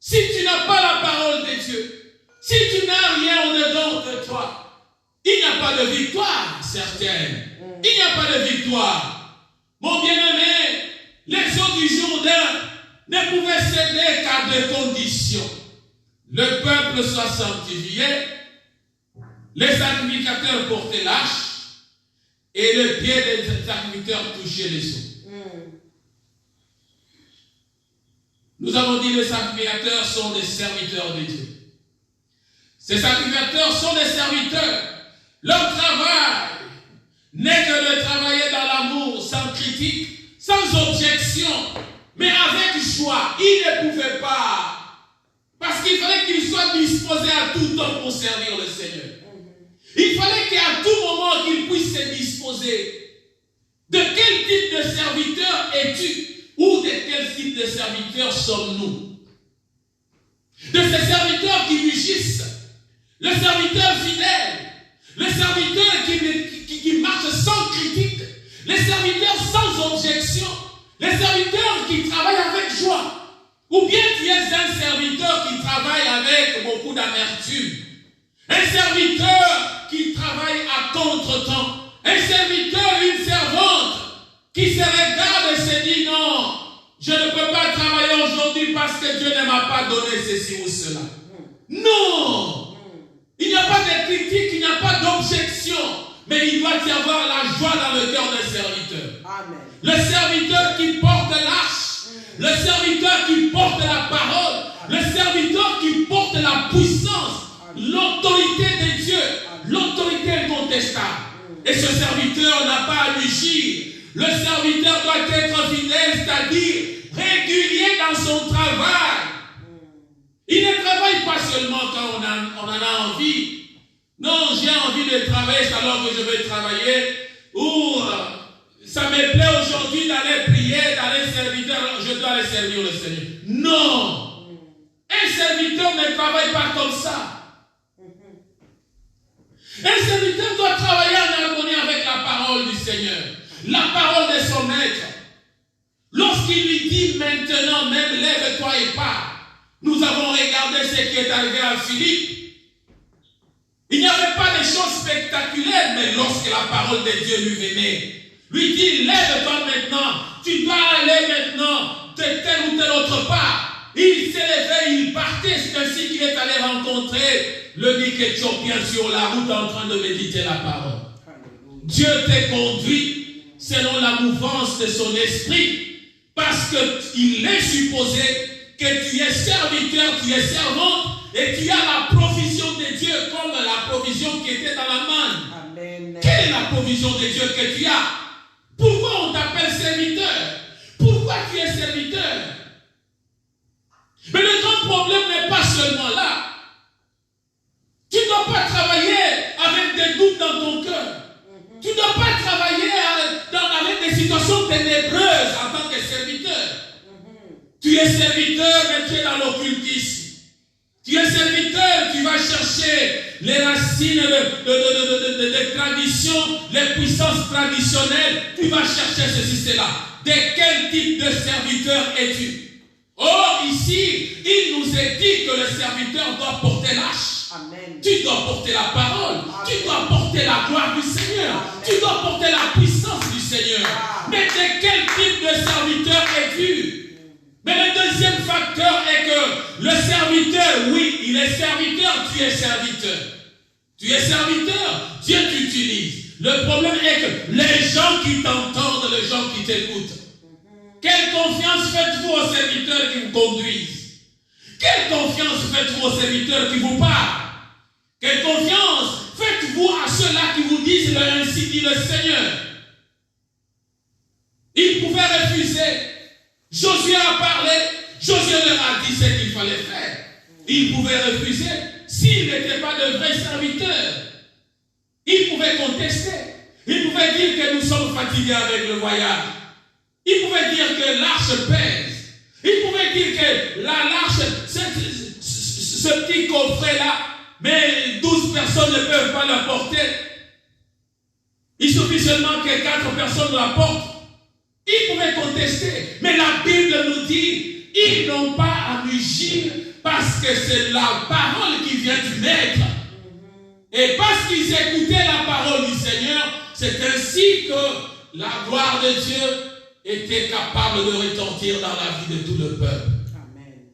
si tu n'as pas la parole de Dieu, si tu n'as rien au-dedans de toi, il n'y a pas de victoire certaine. Il n'y a pas de victoire. Mon bien-aimé, les eaux du Jourdain ne pouvaient céder qu'à deux conditions. Le peuple soit sanctifié, les sacrificateurs portaient l'arche et le pied des sacrificateurs touchait les eaux. Nous avons dit que les sacrificateurs sont des serviteurs de Dieu. Ces sacrificateurs sont des serviteurs. Leur travail n'est que de travailler dans l'amour, sans critique, sans objection, mais avec joie. Ils ne pouvaient pas, parce qu'il fallait qu'ils soient disposés à tout temps pour servir le Seigneur. Il fallait qu'à tout moment qu'ils puissent se disposer. De quel type de serviteur es-tu? Ou de quel type de serviteur sommes-nous? De ces serviteurs qui mugissent, le serviteur fidèle, le serviteur qui marche sans critique, les serviteurs sans objection, les serviteurs qui travaillent avec joie. Ou bien tu es un serviteur qui travaille avec beaucoup d'amertume, un serviteur qui travaille à contre-temps, un serviteur, une servante qui se regarde et se dit non, Je ne peux pas travailler aujourd'hui parce que Dieu ne m'a pas donné ceci ou cela. Non! Il n'y a pas de critique, il n'y a pas d'objection. Mais il doit y avoir la joie dans le cœur d'un serviteur. Amen. Le serviteur qui porte l'arche, le serviteur qui porte la parole, le serviteur qui porte la puissance, l'autorité de Dieu, l'autorité incontestable. Et ce serviteur n'a pas à mugir. Le serviteur doit être fidèle, c'est-à-dire régulier dans son travail. Il ne travaille pas seulement quand on en a envie. Non, j'ai envie de travailler, c'est alors que je vais travailler. Ou ça me plaît aujourd'hui d'aller prier, d'aller servir, je dois aller servir le Seigneur. Non! Un serviteur ne travaille pas comme ça. Un serviteur doit travailler en harmonie avec la parole du Seigneur, la parole de son maître. Lorsqu'il lui dit maintenant, même lève-toi et pars. Nous avons regardé ce qui est arrivé à Philippe. Il n'y avait pas de choses spectaculaires, mais lorsque la parole de Dieu lui venait, lui dit, lève-toi maintenant, tu dois aller maintenant de telle ou telle autre part. Il s'est levé, il partait, c'est ainsi qu'il est allé rencontrer le Nick éthiopien sur la route en train de méditer la parole. Dieu te conduit selon la mouvance de son esprit, parce qu'il est supposé que tu es serviteur, tu es servante, et tu as la provision de Dieu comme la provision qui était dans la manne. Amen. Quelle est la provision de Dieu que tu as? Pourquoi on t'appelle serviteur? Pourquoi tu es serviteur? Mais le grand problème n'est pas seulement là. Tu ne dois pas travailler avec des doutes dans ton cœur. Tu ne dois pas travailler avec des situations ténébreuses en tant que serviteur. Tu es serviteur, mais tu es dans l'occultisme. Tu es serviteur, tu vas chercher les racines de traditions, les puissances traditionnelles. Tu vas chercher ceci, cela. De quel type de serviteur es-tu? Or, ici, il nous est dit que le serviteur doit porter l'arche. Amen. Tu dois porter la parole. Amen. Tu dois porter la gloire du Seigneur. Amen. Tu dois porter la puissance du Seigneur. Amen. Mais de quel type de serviteur es-tu? Mais le deuxième facteur est que le serviteur, oui, il est serviteur, tu es serviteur. Tu es serviteur, Dieu t'utilise. Le problème est que les gens qui t'entendent, les gens qui t'écoutent, quelle confiance faites-vous aux serviteurs qui vous conduisent? Quelle confiance faites-vous aux serviteurs qui vous parlent? Quelle confiance faites-vous à ceux-là qui vous disent ainsi dit le Seigneur? Ils pouvaient refuser. Josué a parlé, Josué leur a dit ce qu'il fallait faire. Ils pouvaient refuser s'ils n'étaient pas de vrais serviteurs. Ils pouvaient contester. Ils pouvaient dire que nous sommes fatigués avec le voyage. Ils pouvaient dire que l'arche pèse. Ils pouvaient dire que l'arche, ce petit coffret-là, mais 12 personnes ne peuvent pas la porter. Il suffit seulement que 4 personnes la portent. Ils pouvaient contester, mais la Bible nous dit, ils n'ont pas à mugir parce que c'est la parole qui vient du Maître. Et parce qu'ils écoutaient la parole du Seigneur, c'est ainsi que la gloire de Dieu était capable de retentir dans la vie de tout le peuple. Amen.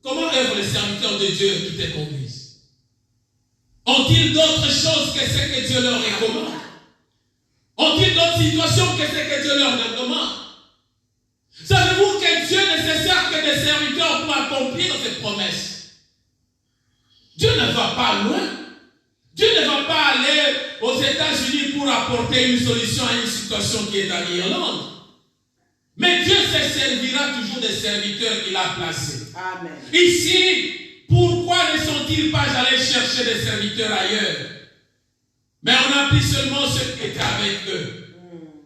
Comment œuvrent les serviteurs de Dieu qui te conduisent? Ont-ils d'autres choses que ce que Dieu leur recommande? Ont-ils d'autres situations que ce que Dieu leur demande? Savez-vous que Dieu ne se sert que des serviteurs pour accomplir cette promesse? Dieu ne va pas loin. Dieu ne va pas aller aux États-Unis pour apporter une solution à une situation qui est en Irlande. Mais Dieu se servira toujours des serviteurs qu'il a placés. Amen. Ici, pourquoi ne sont-ils pas allés chercher des serviteurs ailleurs? Mais on a pris seulement ceux qui étaient avec eux.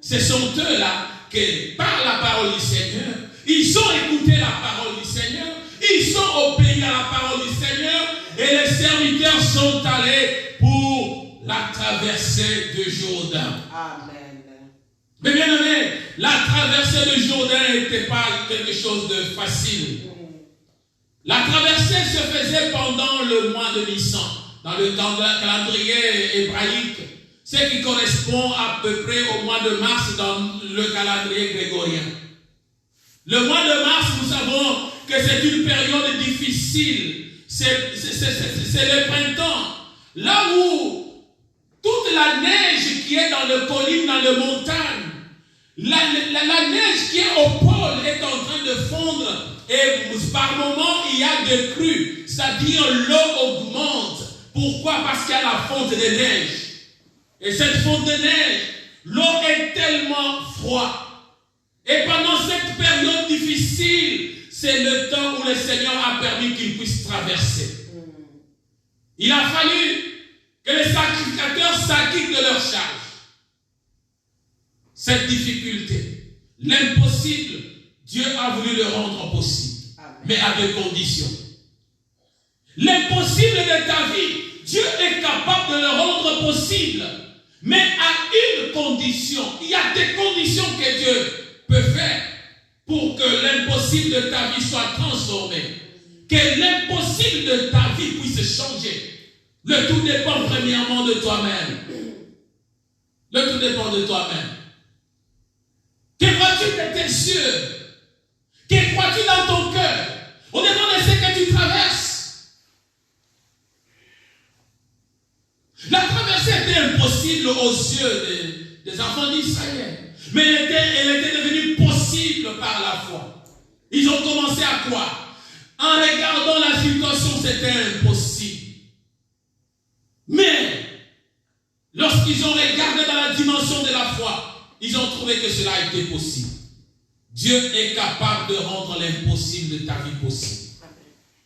Ce sont eux-là qui, par la parole du Seigneur, ils ont écouté la parole du Seigneur, ils ont obéi à la parole du Seigneur, et les serviteurs sont allés pour la traversée du Jourdain. Amen. Mais bien aimé, la traversée du Jourdain n'était pas quelque chose de facile. La traversée se faisait pendant le mois de Nissan. Dans le calendrier hébraïque, ce qui correspond à peu près au mois de mars dans le calendrier grégorien. Le mois de mars, nous savons que c'est une période difficile. C'est le printemps. Là où toute la neige qui est dans le colline, dans les montagnes, la neige qui est au pôle est en train de fondre. Et par moment, il y a des crues. C'est-à-dire l'eau augmente. Pourquoi? Parce qu'il y a la fonte de neige. Et cette fonte de neige, l'eau est tellement froide. Et pendant cette période difficile, c'est le temps où le Seigneur a permis qu'il puisse traverser. Il a fallu que les sacrificateurs s'acquittent de leur charge. Cette difficulté, l'impossible, Dieu a voulu le rendre possible. Amen. Mais à des conditions. L'impossible de ta vie, Dieu est capable de le rendre possible. Mais à une condition. Il y a des conditions que Dieu peut faire pour que l'impossible de ta vie soit transformé. Que l'impossible de ta vie puisse changer. Le tout dépend premièrement de toi-même. Le tout dépend de toi-même. Que crois-tu de tes cieux? Que crois-tu dans ton cœur? Au dépend de ce que tu traverses. La traversée était impossible aux yeux des enfants d'Israël. Mais elle était devenue possible par la foi. Ils ont commencé à croire. En regardant la situation, c'était impossible. Mais, lorsqu'ils ont regardé dans la dimension de la foi, ils ont trouvé que cela était possible. Dieu est capable de rendre l'impossible de ta vie possible.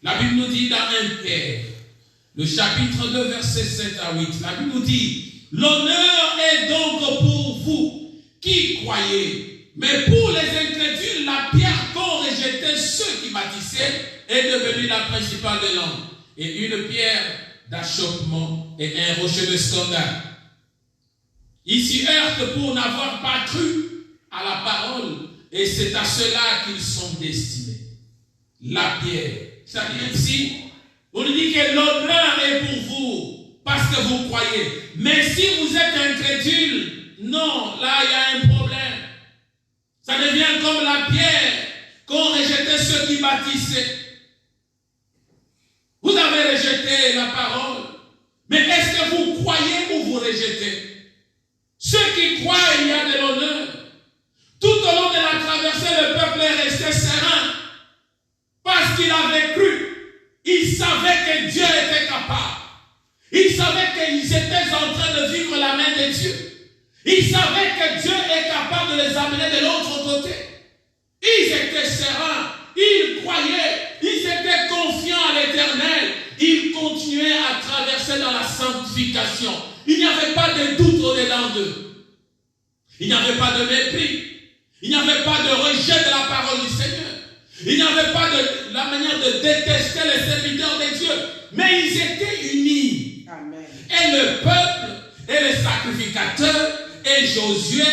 La Bible nous dit dans 1 Pierre, le chapitre 2, versets 7 à 8, la Bible nous dit, l'honneur est donc pour vous qui croyez, mais pour les incrédules, la pierre qu'ont rejeté ceux qui bâtissaient est devenue la principale de l'homme, et une pierre d'achoppement et un rocher de scandale. Ils s'y heurtent pour n'avoir pas cru à la parole, et c'est à cela qu'ils sont destinés. La pierre, c'est-à-dire ici, on nous dit que l'honneur est pour vous, parce que vous croyez. Mais si vous êtes incrédule, non, là il y a un problème. Ça devient comme la pierre qu'ont rejeté ceux qui bâtissaient. Vous avez rejeté la parole, mais est-ce que vous croyez ou vous rejetez? Ceux qui croient, il y a de l'honneur. Tout au long de la traversée, le peuple est resté serein, parce qu'il avait cru. Ils savaient que Dieu était capable. Ils savaient qu'ils étaient en train de vivre la main de Dieu. Ils savaient que Dieu est capable de les amener de l'autre côté. Ils étaient sereins. Ils croyaient. Ils étaient confiants à l'Éternel. Ils continuaient à traverser dans la sanctification. Il n'y avait pas de doute au-dedans d'eux. Il n'y avait pas de mépris. Il n'y avait pas de rejet de la parole du Seigneur. Il n'y avait pas de la manière de détester les serviteurs de Dieu. Mais ils étaient unis. Amen. Et le peuple, et les sacrificateurs, et Josué,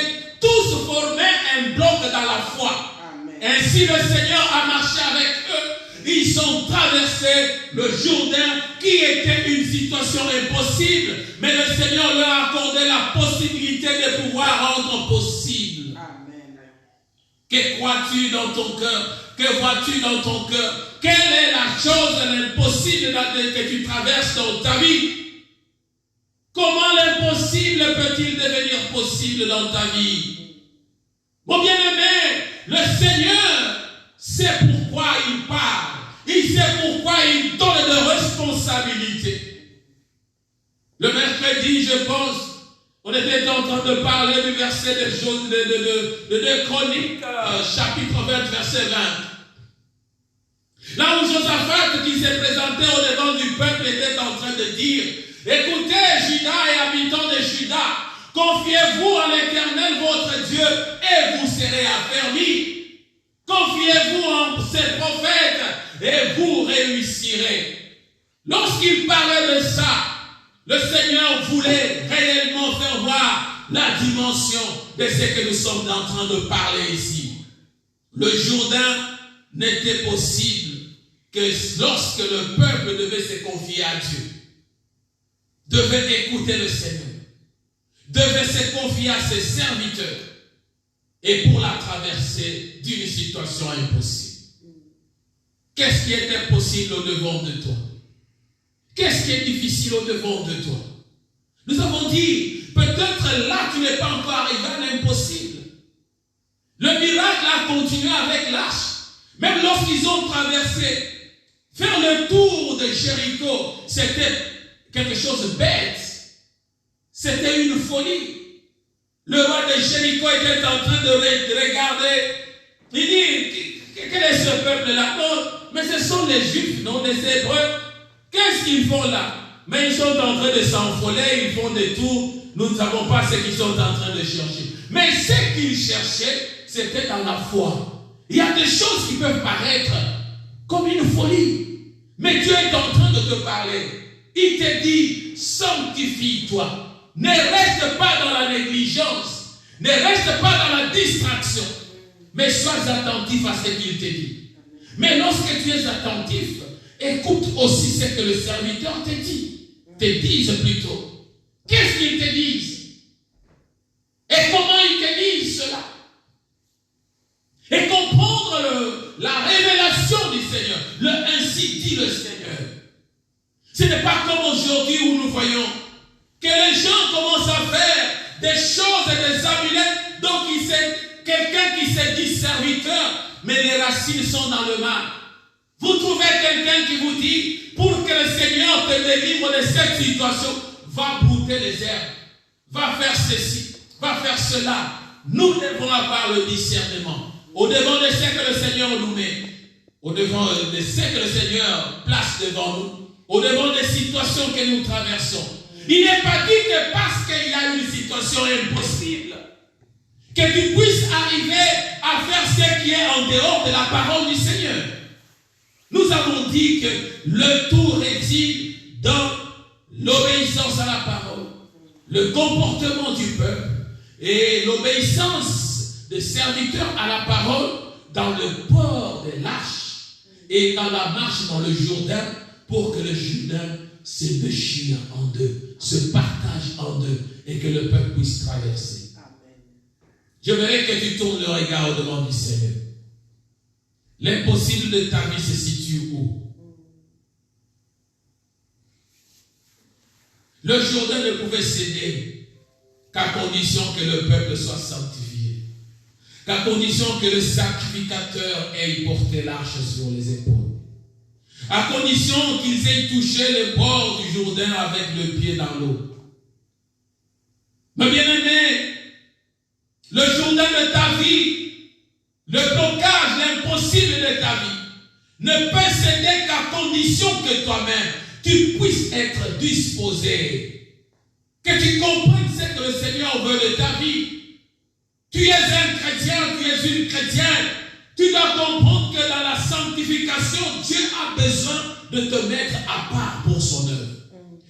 tous formaient un bloc dans la foi. Amen. Ainsi le Seigneur a marché avec eux. Ils ont traversé le Jourdain, qui était une situation impossible. Mais le Seigneur leur a accordé la possibilité de pouvoir rendre possible. Amen. Que crois-tu dans ton cœur? Que vois-tu dans ton cœur? Quelle est la chose l'impossible que tu traverses dans ta vie? Comment l'impossible peut-il devenir possible dans ta vie? Mon bien-aimé, le Seigneur sait pourquoi il parle. Il sait pourquoi il donne de responsabilités. Le mercredi, je pense, on était en train de parler du verset de Chroniques, chapitre 20, verset 20. Là où Josaphat, qui s'est présenté au-devant du peuple, était en train de dire, écoutez, Juda et habitants de Juda, confiez-vous à l'Éternel votre Dieu et vous serez affermis. Confiez-vous en ses prophètes et vous réussirez. Lorsqu'il parlait de ça, le Seigneur voulait réellement faire voir la dimension de ce que nous sommes en train de parler ici. Le Jourdain n'était possible que lorsque le peuple devait se confier à Dieu, devait écouter le Seigneur. devait se confier à ses serviteurs et pour la traversée d'une situation impossible. Qu'est-ce qui est impossible au-devant de toi? Qu'est-ce qui est difficile au-devant de toi? Nous avons dit, peut-être là tu n'es pas encore arrivé à l'impossible. Le miracle a continué avec l'arche. Même lorsqu'ils ont traversé, faire le tour de Jéricho, c'était quelque chose de bête. C'était une folie. Le roi de Jéricho était en train de regarder. Il dit, quel est ce peuple-là? Non, mais ce sont les Juifs, non, les Hébreux. Qu'est-ce qu'ils font là? Mais ils sont en train de s'envoler, ils font des tours. Nous ne savons pas ce qu'ils sont en train de chercher. Mais ce qu'ils cherchaient, c'était dans la foi. Il y a des choses qui peuvent paraître comme une folie. Mais Dieu est en train de te parler. Il te dit, sanctifie-toi. Ne reste pas dans la négligence. Ne reste pas dans la distraction. Mais sois attentif à ce qu'il te dit. Mais lorsque tu es attentif, écoute aussi ce que le serviteur te dit. Te dise plutôt. Qu'est-ce qu'ils te disent? Et comment ils te disent cela? Et comprendre la révélation du Seigneur. Ainsi dit le Seigneur. Ce n'est pas comme aujourd'hui où nous voyons que les gens commencent à faire des choses et des amulettes. Donc quelqu'un qui se dit serviteur, mais les racines sont dans le mal. Vous trouvez quelqu'un qui vous dit, pour que le Seigneur te délivre de cette situation, va brouter les herbes, va faire ceci, va faire cela. Nous devons avoir le discernement. Au-devant de ce que le Seigneur nous met, au-devant de ce que le Seigneur place devant nous, au-devant des situations que nous traversons. Il n'est pas dit que parce qu'il y a une situation impossible, que tu puisses arriver à faire ce qui est en dehors de la parole du Seigneur. Nous avons dit que le tout réside dans l'obéissance à la parole, le comportement du peuple et l'obéissance des serviteurs à la parole dans le port de l'arche et dans la marche dans le Jourdain pour que le Jourdain se déchire en deux, se partage en deux et que le peuple puisse traverser. Je voudrais que tu tournes le regard au devant du Seigneur. L'impossible de ta vie se situe où? Le Jourdain ne pouvait céder qu'à condition que le peuple soit sanctifié, qu'à condition que le sacrificateur ait porté l'arche sur les épaules, à condition qu'ils aient touché le bord du Jourdain avec le pied dans l'eau. Mais bien-aimé, le Jourdain de ta vie, le blocage, l'impossible de ta vie, ne peut céder qu'à condition que toi-même, tu puisses être disposé. Que tu comprennes ce que le Seigneur veut de ta vie. Tu es un chrétien, tu es une chrétienne. Tu dois comprendre que dans la sanctification, Dieu a besoin de te mettre à part pour son œuvre.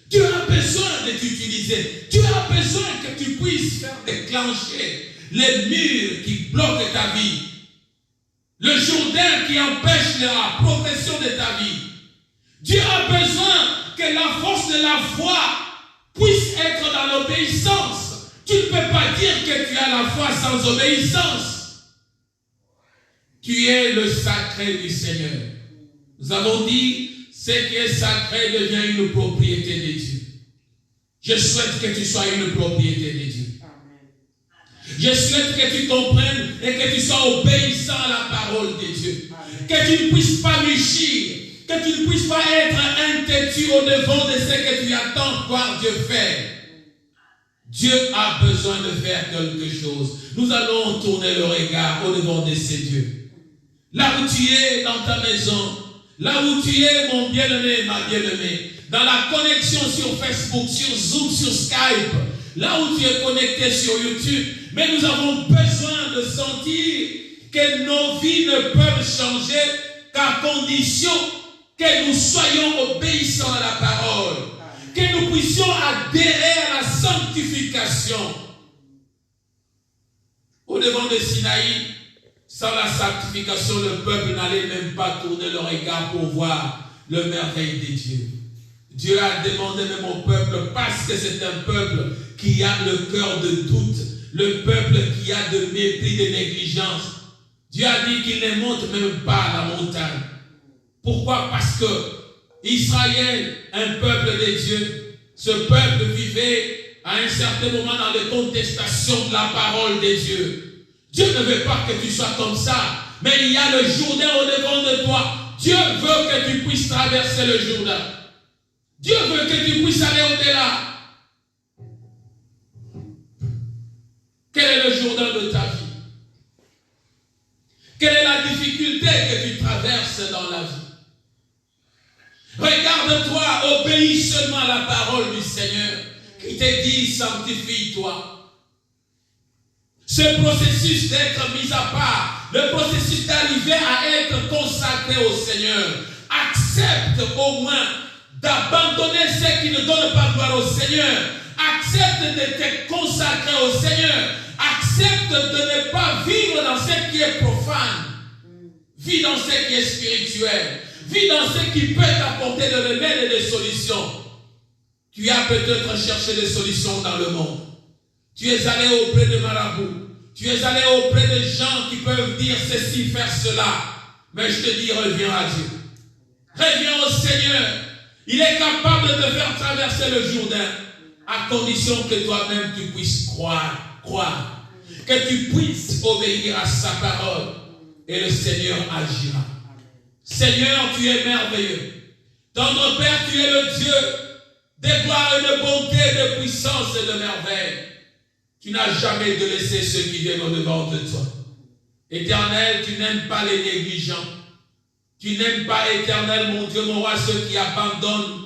Tu as besoin de t'utiliser. Tu as besoin que tu puisses faire déclencher les murs qui bloquent ta vie. Le Jourdain qui empêche la progression de ta vie. Dieu a besoin que la force de la foi puisse être dans l'obéissance. Tu ne peux pas dire que tu as la foi sans obéissance. Tu es le sacré du Seigneur. Nous avons dit, ce qui est sacré devient une propriété de Dieu. Je souhaite que tu sois une propriété de Dieu. Je souhaite que tu comprennes et que tu sois obéissant à la parole de Dieu. Amen. Que tu ne puisses pas mûchir, que tu ne puisses pas être un têtu au-devant de ce que tu attends voir Dieu faire. Dieu a besoin de faire quelque chose. Nous allons tourner le regard au-devant de ces dieux. Là où tu es dans ta maison, là où tu es mon bien-aimé, ma bien-aimée, dans la connexion sur Facebook, sur Zoom, sur Skype, là où tu es connecté sur YouTube, mais nous avons besoin de sentir que nos vies ne peuvent changer qu'à condition que nous soyons obéissants à la parole, que nous puissions adhérer à la sanctification. Au devant de Sinaï, sans la sanctification, le peuple n'allait même pas tourner le regard pour voir le merveille de Dieu. Dieu a demandé même au peuple, parce que c'est un peuple qui a le cœur de doute, le peuple qui a de mépris, de négligence. Dieu a dit qu'il ne monte même pas à la montagne. Pourquoi? Parce que Israël, un peuple de Dieu, ce peuple vivait à un certain moment dans les contestations de la parole de Dieu. Dieu ne veut pas que tu sois comme ça, mais il y a le Jourdain au-devant de toi. Dieu veut que tu puisses traverser le Jourdain. Dieu veut que tu puisses aller au-delà. Quel est le Jourdain de ta vie? Quelle est la difficulté que tu traverses dans la vie? Regarde-toi, obéis seulement à la parole du Seigneur qui te dit sanctifie-toi. Ce processus d'être mis à part, le processus d'arriver à être consacré au Seigneur, accepte au moins d'abandonner ce qui ne donne pas gloire au Seigneur. Accepte de te consacrer au Seigneur. Accepte de ne pas vivre dans ce qui est profane. Vis dans ce qui est spirituel. Vis dans ce qui peut t'apporter de remèdes et des solutions. Tu as peut-être cherché des solutions dans le monde. Tu es allé auprès de marabouts. Tu es allé auprès de gens qui peuvent dire ceci, faire cela. Mais je te dis, reviens à Dieu. Reviens au Seigneur. Il est capable de te faire traverser le Jourdain, à condition que toi-même tu puisses croire, que tu puisses obéir à sa parole, et le Seigneur agira. Seigneur, tu es merveilleux. Tendre Père, tu es le Dieu de gloire et de bonté, de puissance et de merveille. Tu n'as jamais délaissé ceux qui viennent au-devant de toi. Éternel, tu n'aimes pas les négligents. Tu n'aimes pas, Éternel, mon Dieu, mon roi, ceux qui abandonnent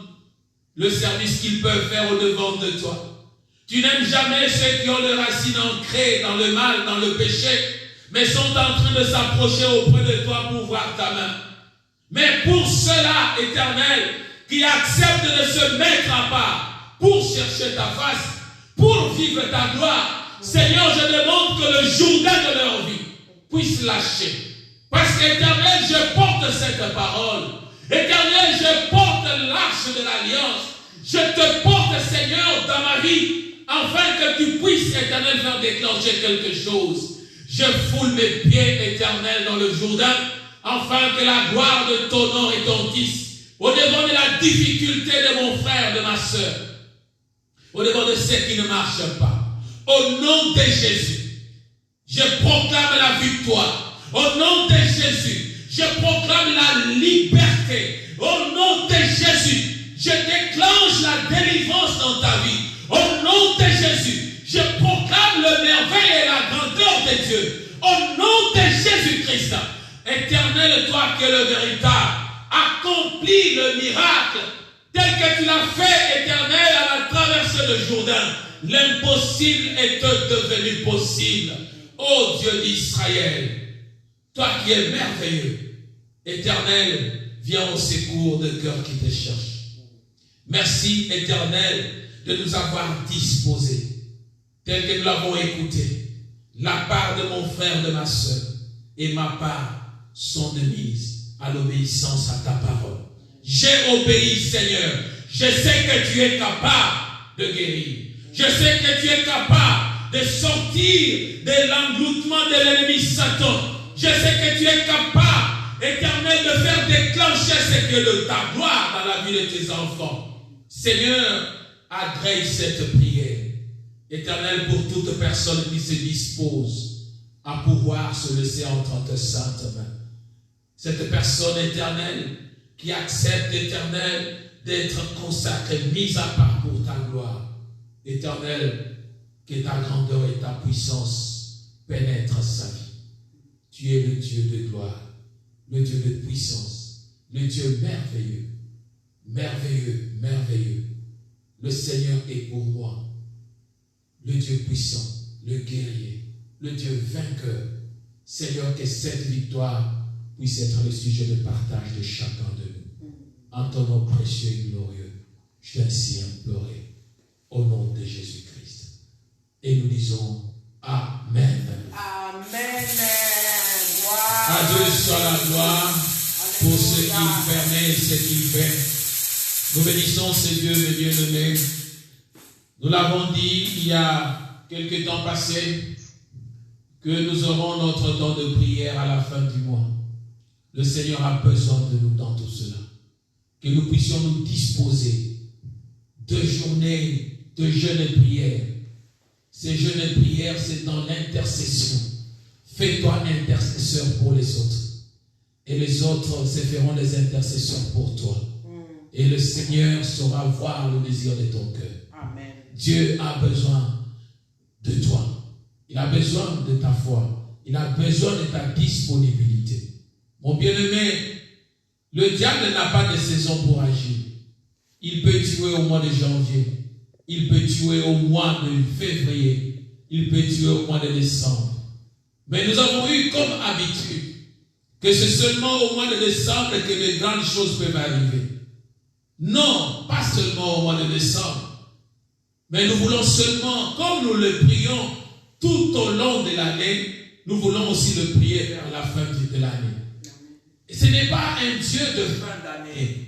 le service qu'ils peuvent faire au-devant de toi. Tu n'aimes jamais ceux qui ont les racines ancrées dans le mal, dans le péché, mais sont en train de s'approcher auprès de toi pour voir ta main. Mais pour ceux-là, Éternel, qui acceptent de se mettre à part pour chercher ta face, pour vivre ta gloire, Seigneur, je demande que le Jourdain de leur vie puisse lâcher. Parce qu'Éternel, je porte cette parole. Éternel, je porte l'arche de l'alliance. Je te porte, Seigneur, dans ma vie, afin que tu puisses, Éternel, faire déclencher quelque chose. Je foule mes pieds, Éternel, dans le Jourdain, afin que la gloire de ton nom retentisse au-devant de la difficulté de mon frère, de ma soeur, au-devant de ceux qui ne marchent pas. Au nom de Jésus, je proclame la victoire. Au nom de Jésus, je proclame la liberté. Au nom de Jésus, je déclenche la délivrance dans ta vie. Au nom de Jésus, je proclame le merveille et la grandeur de Dieu. Au nom de Jésus-Christ, Éternel, toi qui es le véritable, accomplis le miracle tel que tu l'as fait, Éternel, à la traversée de Jourdain. L'impossible est devenu possible. Ô Dieu d'Israël, toi qui es merveilleux, Éternel, viens au secours de cœurs qui te cherchent. Merci, Éternel, de nous avoir disposés, tel que nous l'avons écouté. La part de mon frère, de ma soeur, et ma part sont de mise à l'obéissance à ta parole. J'ai obéi, Seigneur. Je sais que tu es capable de guérir. Je sais que tu es capable de sortir de l'engloutement de l'ennemi Satan. Je sais que tu es capable, Éternel, de faire déclencher ce que de ta gloire dans la vie de tes enfants. Seigneur, adresse cette prière. Éternel, pour toute personne qui se dispose à pouvoir se laisser entre tes saintes mains. Cette personne, Éternelle, qui accepte, Éternel, d'être consacrée, mise à part pour ta gloire. Éternel, que ta grandeur et ta puissance pénètrent sa vie. Tu es le Dieu de gloire, le Dieu de puissance, le Dieu merveilleux, merveilleux, merveilleux. Le Seigneur est pour moi, le Dieu puissant, le guerrier, le Dieu vainqueur. Seigneur, que cette victoire puisse être le sujet de partage de chacun de nous. En ton nom précieux et glorieux, je t'ai ainsi imploré, au nom de Jésus-Christ. Et nous disons Amen. Amen. À Dieu soit la gloire pour ce qu'il permet et ce qu'il fait. Nous bénissons ces dieux, mes bien-aimés. Nous l'avons dit il y a quelques temps passés que nous aurons notre temps de prière à la fin du mois. Le Seigneur a besoin de nous dans tout cela. Que nous puissions nous disposer de journées de jeûne et prière. Ces jeûnes et prières, c'est dans l'intercession. Fais-toi intercesseur pour les autres. Et les autres se feront des intercesseurs pour toi. Et le Seigneur saura voir le désir de ton cœur. Amen. Dieu a besoin de toi. Il a besoin de ta foi. Il a besoin de ta disponibilité. Mon bien-aimé, le diable n'a pas de saison pour agir. Il peut tuer au mois de janvier. Il peut tuer au mois de février. Il peut tuer au mois de décembre. Mais nous avons eu comme habitude que c'est seulement au mois de décembre que les grandes choses peuvent arriver. Non, pas seulement au mois de décembre. Mais nous voulons seulement, comme nous le prions tout au long de l'année, nous voulons aussi le prier vers la fin de l'année. Et ce n'est pas un Dieu de fin d'année.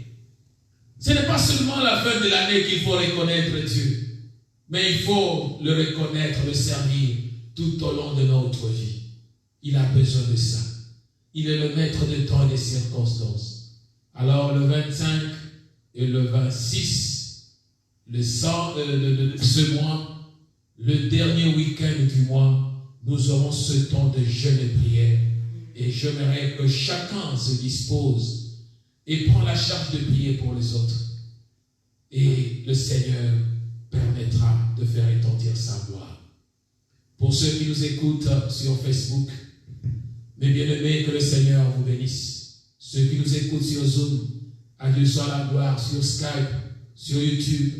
Ce n'est pas seulement la fin de l'année qu'il faut reconnaître Dieu. Mais il faut le reconnaître, le servir tout au long de notre vie. Il a besoin de ça. Il est le maître des temps et des circonstances. Alors le 25 et le 26, ce mois, le dernier week-end du mois, nous aurons ce temps de jeûne et prière. Et j'aimerais que chacun se dispose et prend la charge de prier pour les autres. Et le Seigneur permettra de faire étendir sa gloire. Pour ceux qui nous écoutent sur Facebook, mes bien-aimés, que le Seigneur vous bénisse. Ceux qui nous écoutent sur Zoom, à Dieu soit la gloire, sur Skype, sur YouTube,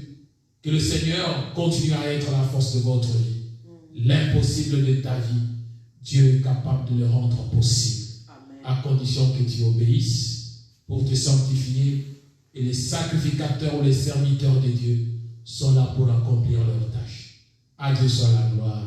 que le Seigneur continue à être la force de votre vie. L'impossible de ta vie, Dieu est capable de le rendre possible. Amen. À condition que tu obéisses pour te sanctifier. Et les sacrificateurs ou les serviteurs de Dieu sont là pour accomplir leur tâche. À Dieu soit la gloire.